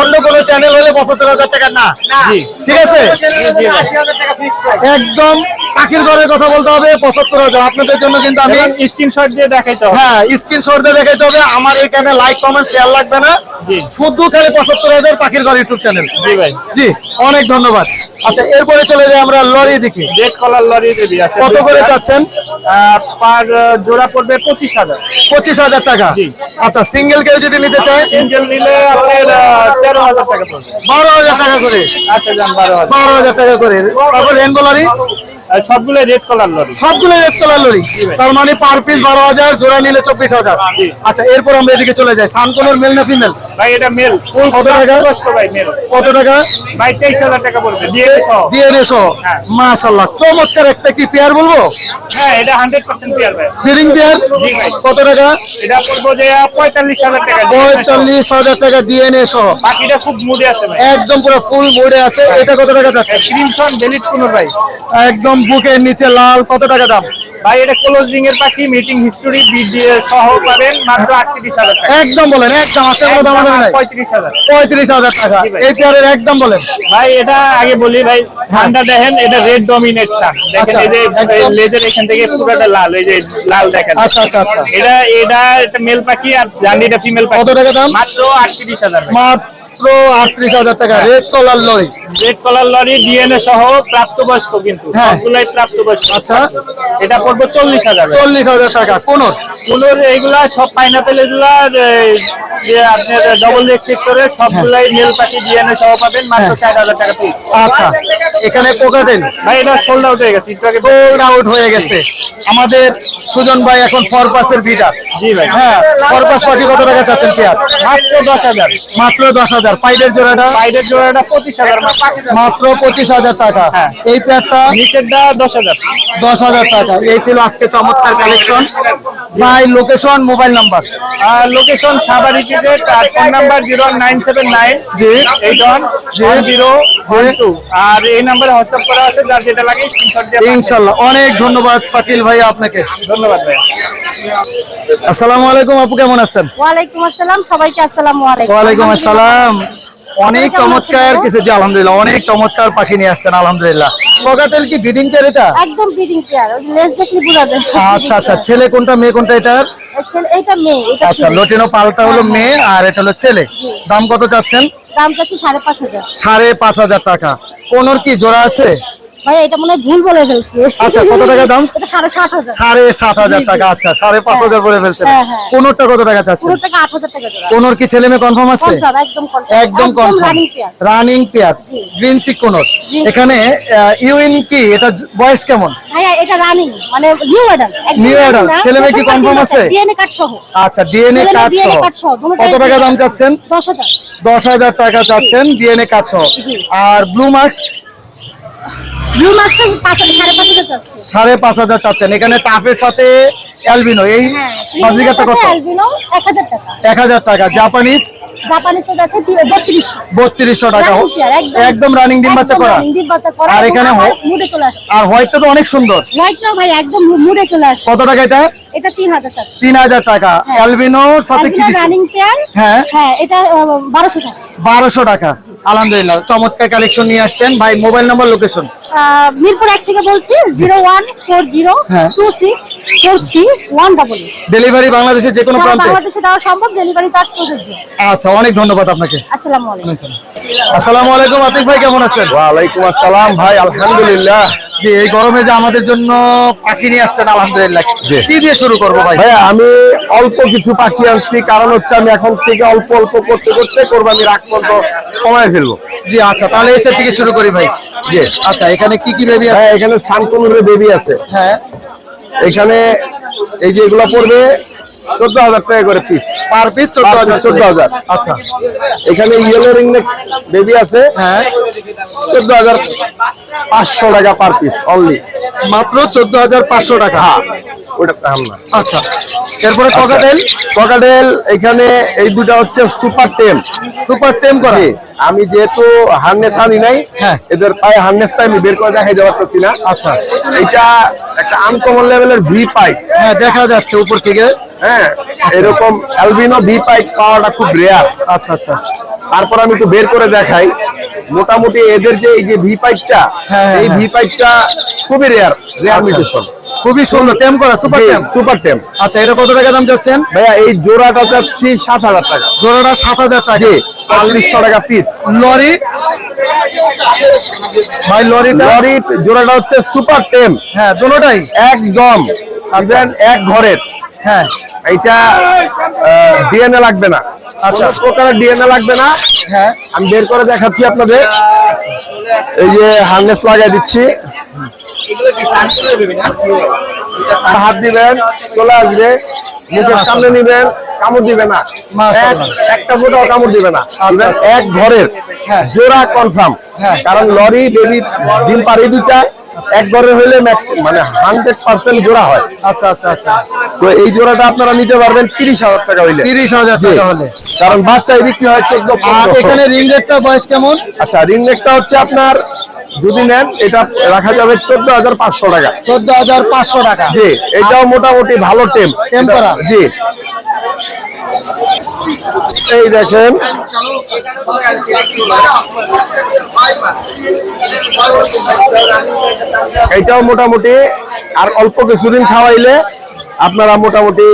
[SPEAKER 1] অন্য কোনো চ্যানেল হলে 75,000 টাকা না।
[SPEAKER 2] জি।
[SPEAKER 1] ঠিক আছে?
[SPEAKER 2] 80,000 টাকা ফিক্স প্রাইস।
[SPEAKER 1] একদম পাখির ঘরের কথা বলতে হবে 75,000। আপনাদের জন্য কিন্তু আমি
[SPEAKER 2] স্ক্রিনশট দিয়ে দেখাইতে হবে।
[SPEAKER 1] হ্যাঁ স্ক্রিনশট দিয়ে দেখাইতে হবে। আমার এখানে লাইক কমেন্ট শেয়ার লাগবে না, শুধু খালি 75,000 পাখির ঘর ইউটিউব চ্যানেল।
[SPEAKER 2] জি ভাই।
[SPEAKER 1] জি, অনেক ধন্যবাদ। আচ্ছা, এরপরে চলে যাই আমরা লরি দিকে।
[SPEAKER 2] রেড কলার লরি বেবি আছে।
[SPEAKER 1] কত করে চাচ্ছেন?
[SPEAKER 2] পার জোড়া পড়বে 25,000।
[SPEAKER 1] 25,000 টাকা।
[SPEAKER 2] জি।
[SPEAKER 1] আচ্ছা, সিঙ্গেল কেউ যদি নিতে চায়
[SPEAKER 2] সিঙ্গেল নিলে আপনার 13,000 টাকা পড়বে।
[SPEAKER 1] 12,000 টাকা করে।
[SPEAKER 2] আচ্ছা যান 12,000।
[SPEAKER 1] 12,000 টাকা করে। তারপর রেনবো লরি
[SPEAKER 2] আর সবগুলো রেড কলার লরি।
[SPEAKER 1] সবগুলো রেড কালার লরি। তার মানে পার পিস 12,000, জোড়া নিলে 24,000।
[SPEAKER 2] জি।
[SPEAKER 1] আচ্ছা, এরপর আমরা এদিকে চলে যাই। সানকোনোর মেল না ফিমেল?
[SPEAKER 2] ভাই এটা মেল। ফুল
[SPEAKER 1] কত টাকা?
[SPEAKER 2] ভাই মেল।
[SPEAKER 1] কত টাকা?
[SPEAKER 2] ভাই 23,000 টাকা পড়বে দিয়ে সহ।
[SPEAKER 1] দিয়ে দেশো।
[SPEAKER 2] হ্যাঁ।
[SPEAKER 1] মাশাআল্লাহ, চমৎকার একটা কি পেয়ার বলবো?
[SPEAKER 2] হ্যাঁ এটা 100% পেয়ার ভাই।
[SPEAKER 1] Feeding pair.
[SPEAKER 2] জি ভাই।
[SPEAKER 1] কত টাকা?
[SPEAKER 2] এটা পড়বে যে 45,000 টাকা।
[SPEAKER 1] 45,000 টাকা ডিএনএ সহ।
[SPEAKER 2] বাকিটা খুব মুডে আছে ভাই।
[SPEAKER 1] একদম পুরো ফুল মোড়ে আছে। এটা কত টাকা যাচ্ছে?
[SPEAKER 2] ক্রিমসন বেলিট কোন ভাই।
[SPEAKER 1] একদম বুকের নিচে লাল। কত টাকা দাম?
[SPEAKER 2] ভাই এটা ক্লোজিং এর পাখি, মিটিং হিস্টোরি দিয়ে সহ পাবেন মাত্র 38,000 টাকা।
[SPEAKER 1] একদম বলেন, একদম আজকে কোনো দাম হবে না।
[SPEAKER 2] 35,000।
[SPEAKER 1] 35,000 টাকা। এই পেয়ারের একদম বলেন।
[SPEAKER 2] ভাই এটা আগে বলি ভাই, ঠান্ডা দেখেন এটা রেড ডমিনেট সান।
[SPEAKER 1] আচ্ছা,
[SPEAKER 2] দেখেন এই যে
[SPEAKER 1] একদম।
[SPEAKER 2] লেজের এখান থেকে পুরোটা লাল, এই যে লাল দেখেন।
[SPEAKER 1] আচ্ছা আচ্ছা আচ্ছা।
[SPEAKER 2] এটা এটা একটা মেল পাখি আর জান্ডিটা ফিমেল পাখি।
[SPEAKER 1] কত টাকা দাম?
[SPEAKER 2] মাত্র 38,000 ভাই।
[SPEAKER 1] মাত্র 38,000 টাকা, রেড কলার লরি।
[SPEAKER 5] রেড কলার লরি ডিএনএ সহ প্রাপ্তবয়স্ক, কিন্তু
[SPEAKER 1] হ্যাঁ।
[SPEAKER 5] সবগুলাই প্রাপ্তবয়স্ক।
[SPEAKER 1] আচ্ছা,
[SPEAKER 5] এটা পড়বে 40,000।
[SPEAKER 1] 40,000 টাকা। কোন
[SPEAKER 5] ফুলের এইগুলা সব পাইনাপেল, এগুলা যে আপনার ডবল রেক্টেক্টরে সবগুলাই মেল পাখি ডিএনএ সহ পাবেন মাত্র 4,000 টাকা পিস।
[SPEAKER 1] আচ্ছা, এখানে কোকাটেল
[SPEAKER 5] ভাই এটা সোল্ড আউট হয়ে গেছে, একটু আগে
[SPEAKER 1] সোল্ড আউট হয়ে গেছে। আমাদের সুজন ভাই এখন ফরপাসের বিডার।
[SPEAKER 5] জি ভাই,
[SPEAKER 1] হ্যাঁ, ফরপাস পাখি কত টাকা চাচ্ছেন পেয়ার?
[SPEAKER 5] মাত্র 10,000।
[SPEAKER 1] মাত্র 10,000। পাইডের জোড়াটা
[SPEAKER 5] সাইডের জোড়াটা 25,000
[SPEAKER 1] মাত্র 25,000 টাকা।
[SPEAKER 5] হ্যাঁ।
[SPEAKER 1] এই পেয়ারটা
[SPEAKER 5] নিচেরটা 10,000।
[SPEAKER 1] 10,000 টাকা। এই ছিল আজকে চমৎকার কালেকশন। ভাই location, mobile number.
[SPEAKER 5] Location Savar EPZ, আর ফোন নাম্বার 09798
[SPEAKER 1] জি
[SPEAKER 5] 811012। আর এই নাম্বারে হোয়াটসঅ্যাপ করা আছে, যার যেটা লাগে স্ক্রিনশট দিয়ে পাঠান।
[SPEAKER 1] ইনশাল্লাহ। অনেক ধন্যবাদ শাকিল ভাই আপনাকে।
[SPEAKER 5] ধন্যবাদ ভাই।
[SPEAKER 1] আসসালামু আলাইকুম আপু, কেমন আছেন?
[SPEAKER 3] ওয়ালাইকুম আসসালাম, সবাইকে আসসালামু আলাইকুম।
[SPEAKER 1] ওয়ালাইকুম আসসালাম। অনেক
[SPEAKER 3] কেমন আছেন
[SPEAKER 1] চমৎকার
[SPEAKER 3] ভাইয়া?
[SPEAKER 1] কিছু, জি আলহামদুলিল্লাহ, অনেক চমৎকার পাখি নিয়ে আসছেন আলহামদুলিল্লাহ। কোকাটেল কি ব্রিডিং পেয়ার এটা?
[SPEAKER 3] একদম ব্রিডিং পেয়ার, লেজ দেখলে বোঝা যায়।
[SPEAKER 1] আচ্ছা আচ্ছা, ছেলে কোনটা মেয়ে কোনটা এটার?
[SPEAKER 3] এইটা মেয়ে, এটা
[SPEAKER 1] আচ্ছা,
[SPEAKER 3] ছেলে।
[SPEAKER 1] লটিনো পালটা হলো মেয়ে আর এটা হলো ছেলে। দাম কত চাচ্ছেন?
[SPEAKER 3] দাম চাচ্ছি 5,500।
[SPEAKER 1] 5,500 টাকা। কোনোর কি জোড়া আছে?
[SPEAKER 3] ভাই এটা মনে হয় ভুল বলে ফেলছি।
[SPEAKER 1] আচ্ছা, কত টাকা দাম?
[SPEAKER 3] এটা 7,500।
[SPEAKER 1] 7,500 টাকা। আচ্ছা, 5,500 করে ফেলছেন।
[SPEAKER 3] হ্যাঁ, হ্যাঁ।
[SPEAKER 1] কোনোরটা কত টাকা চাচ্ছেন?
[SPEAKER 3] পুরো টাকা 8,000 টাকা জোড়া।
[SPEAKER 1] কোনোর কি ছেলে মেয়ে কনফার্ম আছে?
[SPEAKER 3] Confirm, একদম confirm।
[SPEAKER 1] একদম confirm.
[SPEAKER 3] Running pair.
[SPEAKER 1] Running pair,
[SPEAKER 3] জি।
[SPEAKER 1] Green cheek conure.
[SPEAKER 3] জি।
[SPEAKER 1] এখানে ইউইন কি, এটা বয়স কেমন?
[SPEAKER 3] ভাইয়া এটা রানিং, মানে নিউ অ্যাডাল্ট।
[SPEAKER 1] New adult, ছেলে মেয়ে কি confirm আছে?
[SPEAKER 3] ডিএনএ কার্ড সহ।
[SPEAKER 1] আচ্ছা, ডিএনএ
[SPEAKER 3] ছেলে মেয়ে
[SPEAKER 1] কার্ড
[SPEAKER 3] DNA
[SPEAKER 1] সহ।
[SPEAKER 3] কার্ড সহ, দুটোটাই
[SPEAKER 1] কত টাকা দাম চাচ্ছেন?
[SPEAKER 3] 10,000।
[SPEAKER 1] 10,000 টাকা চাচ্ছেন ডিএনএ কার্ড সহ।
[SPEAKER 3] জি।
[SPEAKER 1] আর ব্লু মার্কস
[SPEAKER 3] ব্লু মার্কস 5,500 চাচ্ছি।
[SPEAKER 1] 5,500 চাচ্ছেন। এখানে টাফের সাথে অ্যালবিনো, এই
[SPEAKER 3] হ্যাঁ,
[SPEAKER 1] বাজিকারটা কত?
[SPEAKER 3] অ্যালবিনো 1,000 টাকা।
[SPEAKER 1] 1,000 টাকা। জাপানিজ
[SPEAKER 3] জাপানিজ তো যাচ্ছে 3200।
[SPEAKER 1] 3200 টাকা।
[SPEAKER 3] Running pair,
[SPEAKER 1] একদম রানিং ডিম বাচ্চা করা।
[SPEAKER 3] ডিম বাচ্চা করা।
[SPEAKER 1] আর এখানে
[SPEAKER 3] মুডে চলে আসছে।
[SPEAKER 1] আর হোয়াইটটা তো অনেক সুন্দর।
[SPEAKER 3] হোয়াইটটাও ভাই একদম মুডে চলে আসছে।
[SPEAKER 1] কত টাকা এটা?
[SPEAKER 3] এটা 3,000 চাচ্ছি।
[SPEAKER 1] 3,000 টাকা। অ্যালবিনোর সাথে কি দিচ্ছেন?
[SPEAKER 3] Running pair.
[SPEAKER 1] হ্যাঁ।
[SPEAKER 3] হ্যাঁ, এটা 1200 চাচ্ছি।
[SPEAKER 1] 1200 টাকা। আলহামদুলিল্লাহ, চমৎকার কালেকশন নিয়ে আসছেন ভাই। Mobile number, location.
[SPEAKER 3] মিরপুর 1 থেকে বলছি, 0140
[SPEAKER 1] হ্যাঁ।
[SPEAKER 3] 2643
[SPEAKER 1] ডেলিভারি বাংলাদেশের যে কোনো প্রান্তে?
[SPEAKER 3] বাংলাদেশে দেওয়া সম্ভব, ডেলিভারি চার্জ প্রযোজ্য।
[SPEAKER 1] আচ্ছা, অনেক ধন্যবাদ আপনাকে।
[SPEAKER 3] আসসালামু আলাইকুম।
[SPEAKER 1] আসসালামু আলাইকুম আতিক ভাই, কেমন আছেন?
[SPEAKER 4] ওয়ালাইকুম আসসালাম ভাই, আলহামদুলিল্লাহ।
[SPEAKER 1] জি, এই গরমে যে আমাদের জন্য পাখি নিয়ে আসছেন আলহামদুলিল্লাহ। কি দিয়ে শুরু করবো ভাই?
[SPEAKER 4] ভাই আমি অল্প কিছু পাখি আনছি, কারণ হচ্ছে আমি এখন থেকে অল্প অল্প করতে করতে কোরবানির আগ পর্যন্ত কমায় ফেলবো।
[SPEAKER 1] জি আচ্ছা, তাহলে এই সেট থেকে শুরু করি ভাই। জি আচ্ছা, এখানে কি কি বেবি আছে?
[SPEAKER 4] ভাই এখানে সানকুনুরের বেবি আছে।
[SPEAKER 1] হ্যাঁ,
[SPEAKER 4] এখানে এই যে এগুলা পড়বে 14,000 টাকা করে পিস।
[SPEAKER 1] Per piece 14,000।
[SPEAKER 4] 14,000।
[SPEAKER 1] আচ্ছা,
[SPEAKER 4] এখানে ইয়েলো রিংনেক বেবি আছে,
[SPEAKER 1] হ্যাঁ,
[SPEAKER 4] 14,500 টাকা পার পিস অনলি।
[SPEAKER 1] মাত্র 14,500 টাকা।
[SPEAKER 4] ওটা দাম না।
[SPEAKER 1] আচ্ছা, এরপরে ককাটেল।
[SPEAKER 4] ককাটেল এখানে এই দুটা হচ্ছে সুপার টেম।
[SPEAKER 1] সুপার টেম করা।
[SPEAKER 4] জি, আমি যেহেতু হার্নেস আনি নাই,
[SPEAKER 1] হ্যাঁ।
[SPEAKER 4] এদের পায়ে হার্নেসটা আমি বের করে দেখাইতে পারতেছি না।
[SPEAKER 1] আচ্ছা,
[SPEAKER 4] এটা একটা আনকমন লেভেলের ভি পাইপ।
[SPEAKER 1] হ্যাঁ, দেখা যাচ্ছে উপর থেকে।
[SPEAKER 4] হ্যাঁ, এরকম অ্যালবিনো ভি পাইপ পাওয়াটা খুব রেয়ার।
[SPEAKER 1] আচ্ছা আচ্ছা,
[SPEAKER 4] তারপর আমি একটু বের করে দেখাই। মোটামুটি এদের যে এই যে ভি পাইপটা,
[SPEAKER 1] হ্যাঁ,
[SPEAKER 4] এই
[SPEAKER 1] হ্যাঁ।
[SPEAKER 4] ভি পাইপটা খুবই রেয়ার মিউটেশন।
[SPEAKER 1] খুবই সুন্দর টেম করা, সুপার টেম।
[SPEAKER 4] সুপার টেম।
[SPEAKER 1] আচ্ছা, এটা কত টাকা দাম চাচ্ছেন?
[SPEAKER 4] ভাইয়া এই জোড়াটা চাচ্ছি 7,000 টাকা।
[SPEAKER 1] জোড়াটা 7,000 টাকা।
[SPEAKER 4] জি, 4,500 টাকা পিস।
[SPEAKER 1] লরি ভাই, লরিটা?
[SPEAKER 4] লরি জোড়াটা হচ্ছে সুপার টেম।
[SPEAKER 1] হ্যাঁ, দুটোটাই
[SPEAKER 4] একদম এক ঘরের।
[SPEAKER 1] হ্যাঁ।
[SPEAKER 4] এইটা ডিএনএ লাগবে না।
[SPEAKER 1] আচ্ছা।
[SPEAKER 4] কোনো প্রকারের ডিএনএ লাগবে না।
[SPEAKER 1] হ্যাঁ,
[SPEAKER 4] আমি বের করে দেখাচ্ছি আপনাদের। এই যে হার্নেস লাগাই দিচ্ছি, হাত দিবেন চলে আসবে, মুখের সামনে নিবেন, কামড় দিবে না।
[SPEAKER 1] মাশাআল্লাহ।
[SPEAKER 4] একটা ফোঁটাও কামড় দিবে না।
[SPEAKER 1] আচ্ছা।
[SPEAKER 4] এক ঘরের
[SPEAKER 1] হ্যাঁ।
[SPEAKER 4] জোড়া কনফার্ম।
[SPEAKER 1] হ্যাঁ।
[SPEAKER 4] কারণ লরি বেবি ডিম পারে দুটা, এক ঘরের হইলে মানে 100% জোড়া হয়।
[SPEAKER 1] আচ্ছা আচ্ছা আচ্ছা,
[SPEAKER 4] তো এই জোড়াটা আপনারা নিতে পারবেন 30,000 টাকা হইলে।
[SPEAKER 1] 30,000 টাকা হলে।
[SPEAKER 4] কারণ বাচ্চাই বিক্রি হয় 14,
[SPEAKER 1] আর
[SPEAKER 4] 1500।
[SPEAKER 1] এখানে রিং রেটটা বয়স কেমন?
[SPEAKER 4] আচ্ছা, রিং নেকটা হচ্ছে আপনার যদি নেন এটা রাখা যাবে 14,500 টাকা।
[SPEAKER 1] 14,500 টাকা।
[SPEAKER 4] জি, এটাও মোটামুটি ভালো টেম।
[SPEAKER 1] টেম করা।
[SPEAKER 4] জি, এই দেখেন এটাও মোটামুটি আর অল্প কিছুদিন খাওয়াইলে আপনারা মোটামুটি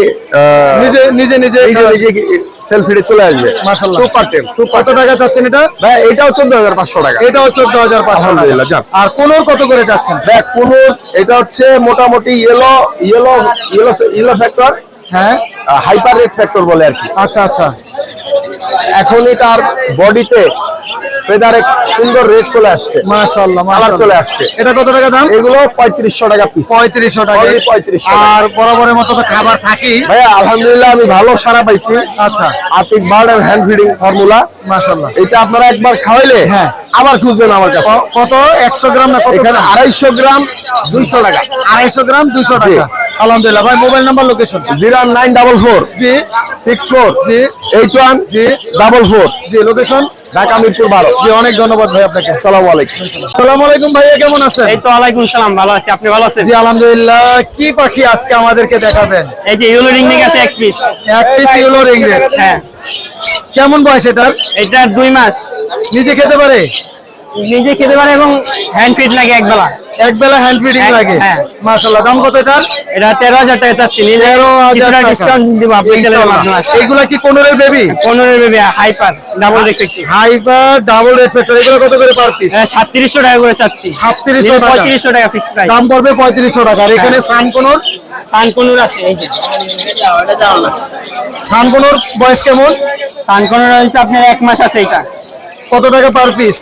[SPEAKER 1] নিজে নিজে নিজে
[SPEAKER 4] নিজে নিজে সেলফিতে চলে আসবে
[SPEAKER 1] মাশাআল্লাহ।
[SPEAKER 4] সুপার টেম
[SPEAKER 1] কত টাকা চাচ্ছেন এটা?
[SPEAKER 4] ভাই এটাও 14,500 টাকা।
[SPEAKER 1] এটাও 14,500
[SPEAKER 4] আলহামদুলিল্লাহ,
[SPEAKER 1] টাকা।
[SPEAKER 4] যাক।
[SPEAKER 1] আর কোনোর কত করে যাচ্ছেন?
[SPEAKER 4] দেখ কোন এটা হচ্ছে মোটামুটি ইয়েলো ফ্যাক্টর,
[SPEAKER 1] হ্যাঁ,
[SPEAKER 4] হাইপার রেড ফ্যাক্টর বলে আর কি।
[SPEAKER 1] আচ্ছা আচ্ছা।
[SPEAKER 4] এখনই তার বডিতে ফেদারে সুন্দর রেড চলে আসছে,
[SPEAKER 1] মাশাআল্লাহ
[SPEAKER 4] কালার চলে আসছে।
[SPEAKER 1] এটা কত টাকা দাম?
[SPEAKER 4] এগুলো 3500 টাকা পিস।
[SPEAKER 1] 3500 টাকা।
[SPEAKER 4] Only 3500 টাকা।
[SPEAKER 1] আর বরাবরের মতো তো খাবার থাকেই।
[SPEAKER 4] ভাইয়া আলহামদুলিল্লাহ আমি ভালো সারা পাইছি।
[SPEAKER 1] আচ্ছা,
[SPEAKER 4] আতিক bird and hand feeding formula,
[SPEAKER 1] মাশাআল্লাহ।
[SPEAKER 4] এটা আপনারা একবার খাওয়াইলে
[SPEAKER 1] হ্যাঁ।
[SPEAKER 4] আবার খুঁজবেন আমার কাছে।
[SPEAKER 1] কত? 100 গ্রাম না কত?
[SPEAKER 4] এখানে 250 গ্রাম 200 টাকা।
[SPEAKER 1] 250 গ্রাম 200 টাকা। আলহামদুলিল্লাহ ভাই, মোবাইল নাম্বার, লোকেশন।
[SPEAKER 4] 0944
[SPEAKER 1] জি
[SPEAKER 4] 64
[SPEAKER 1] জি
[SPEAKER 4] 81
[SPEAKER 1] জি
[SPEAKER 4] 44
[SPEAKER 1] জি, লোকেশন
[SPEAKER 4] ঢাকা মিরপুর 12।
[SPEAKER 1] জি, অনেক ধন্যবাদ ভাই আপনাকে।
[SPEAKER 4] আসসালামু আলাইকুম।
[SPEAKER 1] আসসালামু আলাইকুম ভাইয়া, কেমন আছেন?
[SPEAKER 5] এই তো ওয়ালাইকুম সালাম, ভালো আছি, আপনি ভালো আছেন?
[SPEAKER 1] জি আলহামদুলিল্লাহ। কি পাখি আজকে আমাদেরকে দেখাবেন?
[SPEAKER 5] এই যে ইউলো রিং আছে এক পিস।
[SPEAKER 1] এক পিস ইয়েলো রিংনেট।
[SPEAKER 5] হ্যাঁ,
[SPEAKER 1] কেমন বয়স এটার?
[SPEAKER 5] এটা 2 মাস।
[SPEAKER 1] নিজে খেতে পারে?
[SPEAKER 5] নিজে খেতে পারে এবং হ্যান্ড ফিড লাগে একবেলা।
[SPEAKER 1] এক বেলা হ্যান্ড ফিডিং লাগে?
[SPEAKER 5] হ্যাঁ।
[SPEAKER 1] মাশাআল্লাহ। দাম কত এটার?
[SPEAKER 5] এটা 13,000 টাকা চাচ্ছি। নিলে
[SPEAKER 1] 13,000
[SPEAKER 5] কিছুটা
[SPEAKER 1] টাকা
[SPEAKER 5] ডিসকাউন্ট দিব আপনি চ্যানেলের
[SPEAKER 1] ইনশাআল্লাহ।
[SPEAKER 5] মাধ্যমে আসলে।
[SPEAKER 1] এইগুলা কি কোনোরের baby?
[SPEAKER 5] 15 baby hyper double red factor.
[SPEAKER 1] Hyper double red factor. এগুলো কত করে পার পিস?
[SPEAKER 5] এটা 3700 টাকা করে চাচ্ছি।
[SPEAKER 1] 3700 টাকা।
[SPEAKER 5] 3500 টাকা ফিক্স প্রাইস।
[SPEAKER 1] দাম পড়বে 3500 টাকা। আর এখানে সানকোনর,
[SPEAKER 5] সানকনুর আছে এই যে।
[SPEAKER 1] সানকোনর বয়স কেমন?
[SPEAKER 5] সানকনুর হইছে আপনার 1 মাস আছে এটা।
[SPEAKER 1] কত টাকা পার পিস?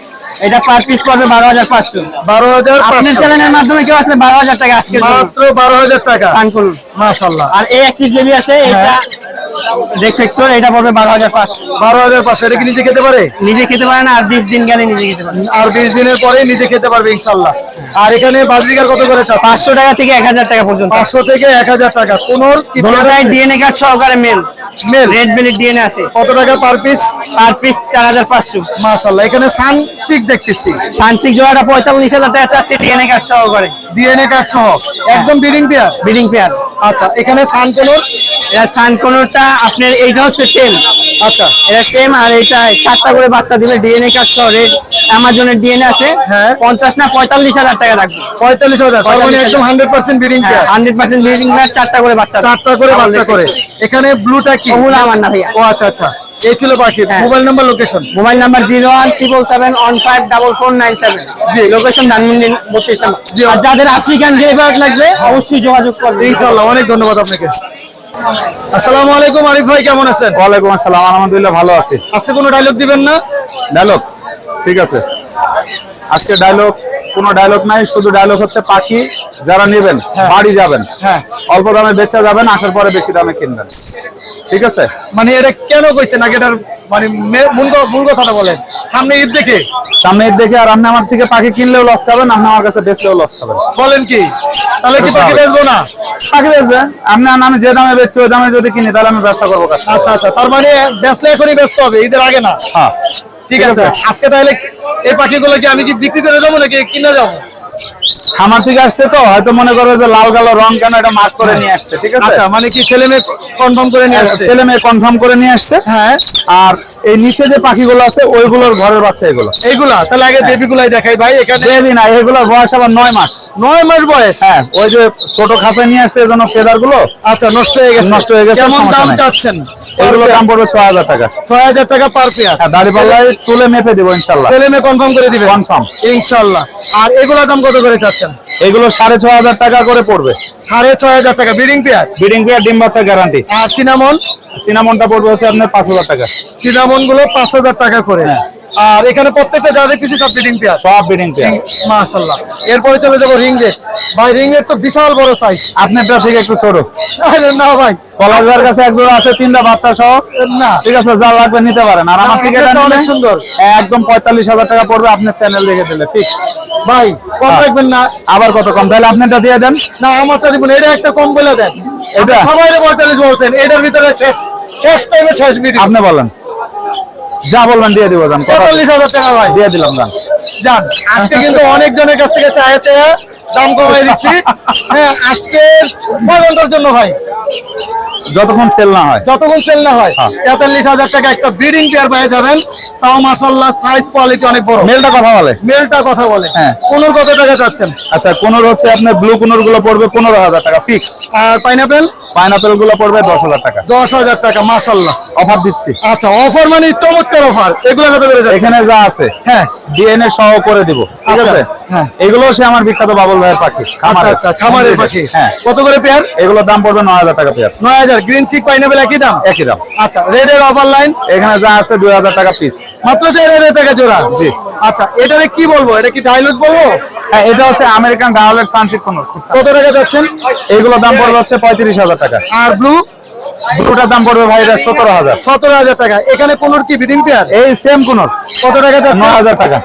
[SPEAKER 5] এটা পার পিস পড়বে 12,500।
[SPEAKER 1] 12,500
[SPEAKER 5] আপনার চ্যানেলের মাধ্যমে কেউ আসলে 12,000 টাকা আজকে
[SPEAKER 1] মাত্র 12,000 টাকা।
[SPEAKER 5] সানকনুর।
[SPEAKER 1] মাশাআল্লাহ।
[SPEAKER 5] আর এই এক পিস বেবি আছে এটা রেফেক্টর, এটা পড়বে 12,500।
[SPEAKER 1] 12,500। এটা কি নিজে খেতে পারে?
[SPEAKER 5] নিজে খেতে পারে না, আর 20 দিন গেলে নিজে খেতে পারে।
[SPEAKER 1] আর 20 দিনের পরে নিজে খেতে পারবে ইনশাআল্লাহ। আর এখানে বাজরিকার কত করে চাচ্ছেন?
[SPEAKER 5] 500 টাকা থেকে 1,000 টাকা পর্যন্ত।
[SPEAKER 1] 500 থেকে 1000 টাকা। কোনোর কি
[SPEAKER 5] দুটোটাই ডিএনএ কার্ড সহকারে male.
[SPEAKER 1] Male?
[SPEAKER 5] Red belly DNA আছে।
[SPEAKER 1] কত টাকা পার পিস?
[SPEAKER 5] Per piece 4,500।
[SPEAKER 1] মাশাআল্লাহ। এখানে সানচিক দেখতেছি,
[SPEAKER 5] সানচিক জোড়াটা 45,000 টাকা চাচ্ছে ডিএনএ কার্ড সহকারে।
[SPEAKER 1] ডিএনএ কার্ড সহ, একদম ব্রিডিং পেয়ার।
[SPEAKER 5] Breeding pair.
[SPEAKER 1] আচ্ছা, এখানে সানকোনর।
[SPEAKER 5] এটা সানকনুরটা আপনার এইটা হচ্ছে টেম।
[SPEAKER 1] আচ্ছা,
[SPEAKER 5] এটা টেম, আর এটা 4টা করে বাচ্চা দিবে ডিএনএ কার্ড সহ। রেড অ্যামাজনের ডিএনএ আছে।
[SPEAKER 1] হ্যাঁ।
[SPEAKER 5] 50 না 45,000 টাকা রাখবে।
[SPEAKER 1] 45,000। তার মানে একদম 100% ব্রিডিং পেয়ার।
[SPEAKER 5] 100% ব্রিডিং পেয়ার, 4টা করে বাচ্চা।
[SPEAKER 1] 4টা করে বাচ্চা করে। এখানে ব্লুটা কি?
[SPEAKER 5] ওগুলো আমার না ভাইয়া।
[SPEAKER 1] ও আচ্ছা আচ্ছা, এই ছিল পাখি।
[SPEAKER 5] হ্যাঁ।
[SPEAKER 1] Mobile number, location.
[SPEAKER 5] Mobile number 01777154497। জি, লোকেশন ধানমন্ডি 32 নম্বর।
[SPEAKER 1] জি।
[SPEAKER 5] আর যাদের আফ্রিকান গ্রে বার্ড লাগবে অবশ্যই যোগাযোগ করবেন
[SPEAKER 1] ইনশাআল্লাহ। অনেক ধন্যবাদ আপনাকে। আসসালামু আলাইকুম আরিফ ভাই, কেমন আছেন?
[SPEAKER 4] ওয়ালাইকুম আসসালাম, আলহামদুলিল্লাহ ভালো আছি।
[SPEAKER 1] আজকে কোনো ডায়লগ দিবেন না?
[SPEAKER 4] ডায়লগ ঠিক আছে, আজকে ডায়লগ কোনো ডায়লগ নাই, শুধু ডায়লগ হচ্ছে পাখি যারা নেবেন বাড়ি যাবেন,
[SPEAKER 1] হ্যাঁ।
[SPEAKER 4] অল্প দামে বেচা যাবেন, আসার পরে বেশি দামে কিনবেন, ঠিক আছে?
[SPEAKER 1] মানে এটা কেন কইছেন আগে? এটার মানে মূল কথাটা বলেন। সামনে ঈদ দেখে
[SPEAKER 4] সামনে ঈদ দেখে, আর আপনি আমার থেকে পাখি কিনলেও লস খাবেন, আপনি আমার কাছে বেচলেও লস খাবেন।
[SPEAKER 1] বলেন কি? তাহলে কি পাখি বেচবো না?
[SPEAKER 4] পাখি বেচবেন আপনি, আমি যে দামে বেচছি ওই দামে যদি কিনি তাহলে আমি ব্যবসা করবো কাজ।
[SPEAKER 1] আচ্ছা আচ্ছা, তার মানে বেচলে এখনই ব্যস্ত হবে, ঈদের আগে না?
[SPEAKER 4] হ্যাঁ
[SPEAKER 1] ঠিক আছে। আজকে তাহলে এই পাখিগুলো কি আমি কি বিক্রি করে যাবো নাকি কিনে যাবো?
[SPEAKER 4] খামার থেকে আসছে তো, হয়তো মনে করবে যে লাল কালো রং কেন, এটা মার্ক করে নিয়ে আসছে, ঠিক আছে?
[SPEAKER 1] আচ্ছা, মানে কি ছেলে মেয়ে কনফার্ম করে নিয়ে আসছে?
[SPEAKER 4] ছেলে মেয়ে কনফার্ম করে নিয়ে আসছে।
[SPEAKER 1] হ্যাঁ।
[SPEAKER 4] আর এই নিচে যে পাখিগুলো আছে ওইগুলোর ঘরের বাচ্চা এগুলো।
[SPEAKER 1] এইগুলা তাহলে আগে বেবি গুলাই দেখাই ভাই। এখানে
[SPEAKER 4] বেবি না, এগুলোর বয়স আবার 9 মাস।
[SPEAKER 1] 9 মাস বয়স?
[SPEAKER 4] হ্যাঁ, ওই যে ছোট খাপে নিয়ে আসছে এজন্য ফেদার গুলো
[SPEAKER 1] আচ্ছা, নষ্ট হয়ে গেছে।
[SPEAKER 4] নষ্ট হয়ে গেছে,
[SPEAKER 1] কেমন
[SPEAKER 4] সমস্যা
[SPEAKER 1] দাম
[SPEAKER 4] নাই।
[SPEAKER 1] চাচ্ছেন?
[SPEAKER 4] এগুলো দাম পড়বে 6,000 টাকা।
[SPEAKER 1] 6,000 টাকা পার পেয়ার।
[SPEAKER 4] হ্যাঁ, দাড়ি পাল্লায় তুলে মেপে দিব ইনশাল্লাহ।
[SPEAKER 1] ছেলে মেয়ে কনফার্ম করে দিবেন?
[SPEAKER 4] Confirm।
[SPEAKER 1] ইনশাআল্লাহ। আর এগুলা দাম কত করে চাচ্ছেন?
[SPEAKER 4] এগুলো 6,500 টাকা করে পড়বে।
[SPEAKER 1] 6,500 টাকা ব্রিডিং পেয়ার।
[SPEAKER 4] ব্রিডিং পেয়ার, ডিম বাচ্চা গ্যারান্টি।
[SPEAKER 1] আর সিনামন?
[SPEAKER 4] সিনামনটা পড়বে হচ্ছে আপনার 5,000 টাকা।
[SPEAKER 1] সিনামন গুলো 5,000 টাকা করে। আর এখানে প্রত্যেকটা যা দেখতেছি সব ব্রিডিং পেয়ার।
[SPEAKER 4] সব ব্রিডিং পেয়ার।
[SPEAKER 1] মাশাআল্লাহ। এরপরে চলে যাবো রিংগেট। ভাই রিংগেট তো বিশাল বড় সাইজ।
[SPEAKER 4] আপনারটা থেকে একটু ছোট।
[SPEAKER 1] না ভাই,
[SPEAKER 4] পলাশবার কাছে এক জোড়া আছে, 3টা বাচ্চা সহ।
[SPEAKER 1] না।
[SPEAKER 4] ঠিক আছে, যা লাগবে নিতে পারেন। আর আমার থেকে
[SPEAKER 1] আপনারটা অনেক সুন্দর।
[SPEAKER 4] একদম 45,000 টাকা পড়বে, আপনার চ্যানেল দেখে দিলে ফিক্স।
[SPEAKER 1] ভাই কম রাখবেন না?
[SPEAKER 4] আবার কত কম? তাহলে আপনারটা দিয়ে দেন।
[SPEAKER 1] না, আমারটা দিবেন। এটা একটা কম বলে দেন।
[SPEAKER 4] এটা?
[SPEAKER 1] সবাই 45 বলছেন, এটার ভিতরে শেষ টাইমে শেষ ভিডিও।
[SPEAKER 4] আপনি বলেন, যা বলবেন দিয়ে দিব। যান
[SPEAKER 1] 45,000 টাকা ভাই।
[SPEAKER 4] দিয়ে দিলাম। যান
[SPEAKER 1] যান। আজকে কিন্তু অনেকজনের কাছ থেকে চায়ে দাম কমাই দিচ্ছি। হ্যাঁ, আজকে 6 ঘন্টার জন্য ভাই,
[SPEAKER 4] যতক্ষণ সেল না হয়।
[SPEAKER 1] যতক্ষণ সেল না হয়।
[SPEAKER 4] হ্যাঁ।
[SPEAKER 1] 43,000 টাকা একটা ব্রিডিং পেয়ার পেয়ে যাবেন। তাও মাশাআল্লাহ সাইজ কোয়ালিটি অনেক বড়।
[SPEAKER 4] মেলটা কথা বলে।
[SPEAKER 1] মেলটা কথা বলে।
[SPEAKER 4] হ্যাঁ।
[SPEAKER 1] কোনোর কত টাকা চাচ্ছেন?
[SPEAKER 4] আচ্ছা, কোনোর হচ্ছে আপনার ব্লু কোনোর গুলো পড়বে 15,000 টাকা ফিক্স।
[SPEAKER 1] আর পাইনাপেল?
[SPEAKER 4] পাইনাপেল গুলো পড়বে 10,000 টাকা।
[SPEAKER 1] 10,000 টাকা, মাশাআল্লাহ।
[SPEAKER 4] অফার দিচ্ছি।
[SPEAKER 1] আচ্ছা, অফার মানে চমৎকার অফার। এগুলো কত করে যাচ্ছে?
[SPEAKER 4] এখানে যা আছে
[SPEAKER 1] হ্যাঁ,
[SPEAKER 4] ডিএনএ সহ করে দিব, ঠিক
[SPEAKER 1] আচ্ছা,
[SPEAKER 4] আছে?
[SPEAKER 1] হ্যাঁ।
[SPEAKER 4] এগুলো সে আমার বিখ্যাত বাবুল ভাইয়ের পাখি,
[SPEAKER 1] আচ্ছা আচ্ছা, খামারের পাখি।
[SPEAKER 4] হ্যাঁ,
[SPEAKER 1] কত করে পেয়ার?
[SPEAKER 4] এগুলোর দাম পড়বে 9,000 টাকা পেয়ার।
[SPEAKER 1] 9,000। গ্রিন চিক পাইনাপেল একই দাম?
[SPEAKER 4] একই দাম।
[SPEAKER 1] আচ্ছা, রেডের অফার লাইন
[SPEAKER 4] এখানে যা আছে 2,000 টাকা পিস।
[SPEAKER 1] মাত্র 4,000 টাকা জোড়া?
[SPEAKER 4] জি।
[SPEAKER 1] আচ্ছা, এটারে কি বলবো? এটা কি ডাইলুট বলবো?
[SPEAKER 4] হ্যাঁ, এটা হচ্ছে আমেরিকান ডাউলের সানশিপ কোন।
[SPEAKER 1] কত টাকা যাচ্ছেন?
[SPEAKER 4] এগুলোর দাম পড়বে হচ্ছে 35,000 টাকা।
[SPEAKER 1] আর ব্লু?
[SPEAKER 4] ব্লুটার দাম পড়বে ভাই এটা 17,000।
[SPEAKER 1] 17,000 টাকা। এখানে কোনোর কি বিডিং পেয়ার?
[SPEAKER 4] এই সেম কোন।
[SPEAKER 1] কত টাকা যাচ্ছে?
[SPEAKER 4] 9,000 টাকা।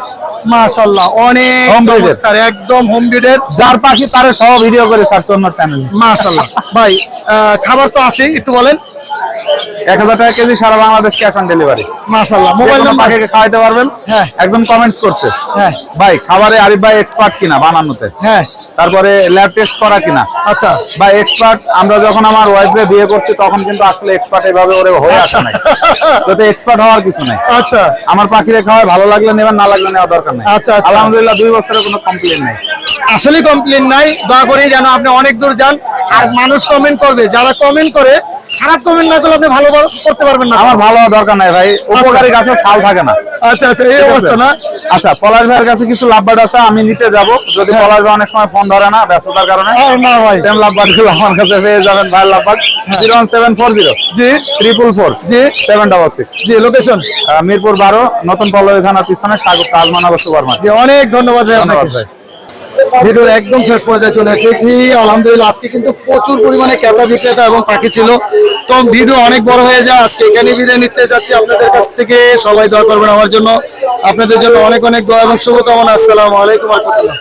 [SPEAKER 1] মাশাআল্লাহ, অনেক
[SPEAKER 4] Home breeder।
[SPEAKER 1] চমৎকার, একদম হোম ব্রিডের।
[SPEAKER 4] যার পাখি তারে সহ ভিডিও করে ছাড়ছে অন্য চ্যানেলে।
[SPEAKER 1] মাশাআল্লাহ। ভাই, খাবার তো আছেই, একটু বলেন।
[SPEAKER 4] 1,000 টাকা কেজি, সারা বাংলাদেশ ক্যাশ অন ডেলিভারি।
[SPEAKER 1] মাশাআল্লাহ। Mobile
[SPEAKER 4] mobile
[SPEAKER 1] number?
[SPEAKER 4] পাখিকে খাওয়াইতে পারবেন।
[SPEAKER 1] হ্যাঁ।
[SPEAKER 4] একজন কমেন্টস করছে,
[SPEAKER 1] হ্যাঁ
[SPEAKER 4] ভাই খাবারে আরিফ ভাই এক্সপার্ট কিনা বানানোতে,
[SPEAKER 1] হ্যাঁ।
[SPEAKER 4] তারপরে ল্যাব টেস্ট করা কিনা।
[SPEAKER 1] আচ্ছা,
[SPEAKER 4] বা এক্সপার্ট, আমরা যখন আমার ওয়াইফে বিয়ে করছি তখন কিন্তু আসলে এক্সপার্ট এভাবে ওরে হয়ে আসে নাই। তো এক্সপার্ট হওয়ার কিছু নাই।
[SPEAKER 1] আচ্ছা,
[SPEAKER 4] আমার পাখিরে খাওয়ায়, ভালো লাগলে নেবেন, না লাগলে নেওয়া দরকার নাই।
[SPEAKER 1] আচ্ছা, আচ্ছা।
[SPEAKER 4] আলহামদুলিল্লাহ 2 বছরের কোনো কমপ্লেইন নাই।
[SPEAKER 1] আসলে কমপ্লেন নাই। দয়া করে যেন আপনি অনেক দূর যান। আর মানুষ কমেন্ট করবে, যারা কমেন্ট করে, খারাপ কমেন্ট না করলে আপনি ভালো করতে পারবেন না।
[SPEAKER 4] আমার ভালো হওয়ার দরকার নাই ভাই, উপকারী গাছে ছাল থাকে না।
[SPEAKER 1] আচ্ছা আচ্ছা, এই
[SPEAKER 4] ঠিক আছে?
[SPEAKER 1] অবস্থা না?
[SPEAKER 4] আচ্ছা, পলাশ ভাইয়ের কাছে কিছু লাভবার্ড আছে, আমি নিতে যাব। যদি পলাশ ভাই অনেক সময় ফোন ধরে না ব্যস্ততার কারণে,
[SPEAKER 1] না ভাই।
[SPEAKER 4] সেম লাভবার্ড গুলো আমার কাছে পেয়ে যাবেন। ভাই লাভবার্ড 01740
[SPEAKER 1] জি
[SPEAKER 4] 444
[SPEAKER 1] জি
[SPEAKER 4] 766।
[SPEAKER 1] জি। লোকেশন?
[SPEAKER 4] মিরপুর 12, নতুন পল্লবী থানার পিছনে স্বাগত তাজমানগর সুপার মার্কেট।
[SPEAKER 1] জি, অনেক ধন্যবাদ ভাই
[SPEAKER 4] ধন্যবাদ
[SPEAKER 1] আপনাকে।
[SPEAKER 4] ভাই।
[SPEAKER 1] ভিডিওর একদম শেষ পর্যায়ে চলে এসেছি। আলহামদুলিল্লাহ, আজকে কিন্তু প্রচুর পরিমাণে ক্রেতা বিক্রেতা এবং পাখি ছিল। তো ভিডিও অনেক বড় হয়ে যায়, আজকে এখানে বিদায় নিতে যাচ্ছি আপনাদের কাছ থেকে। সবাই দোয়া করবেন আমার জন্য, আপনাদের জন্য অনেক অনেক দোয়া এবং শুভকামনা। আসসালামু আলাইকুম ওয়া রাহমাতুল্লাহ।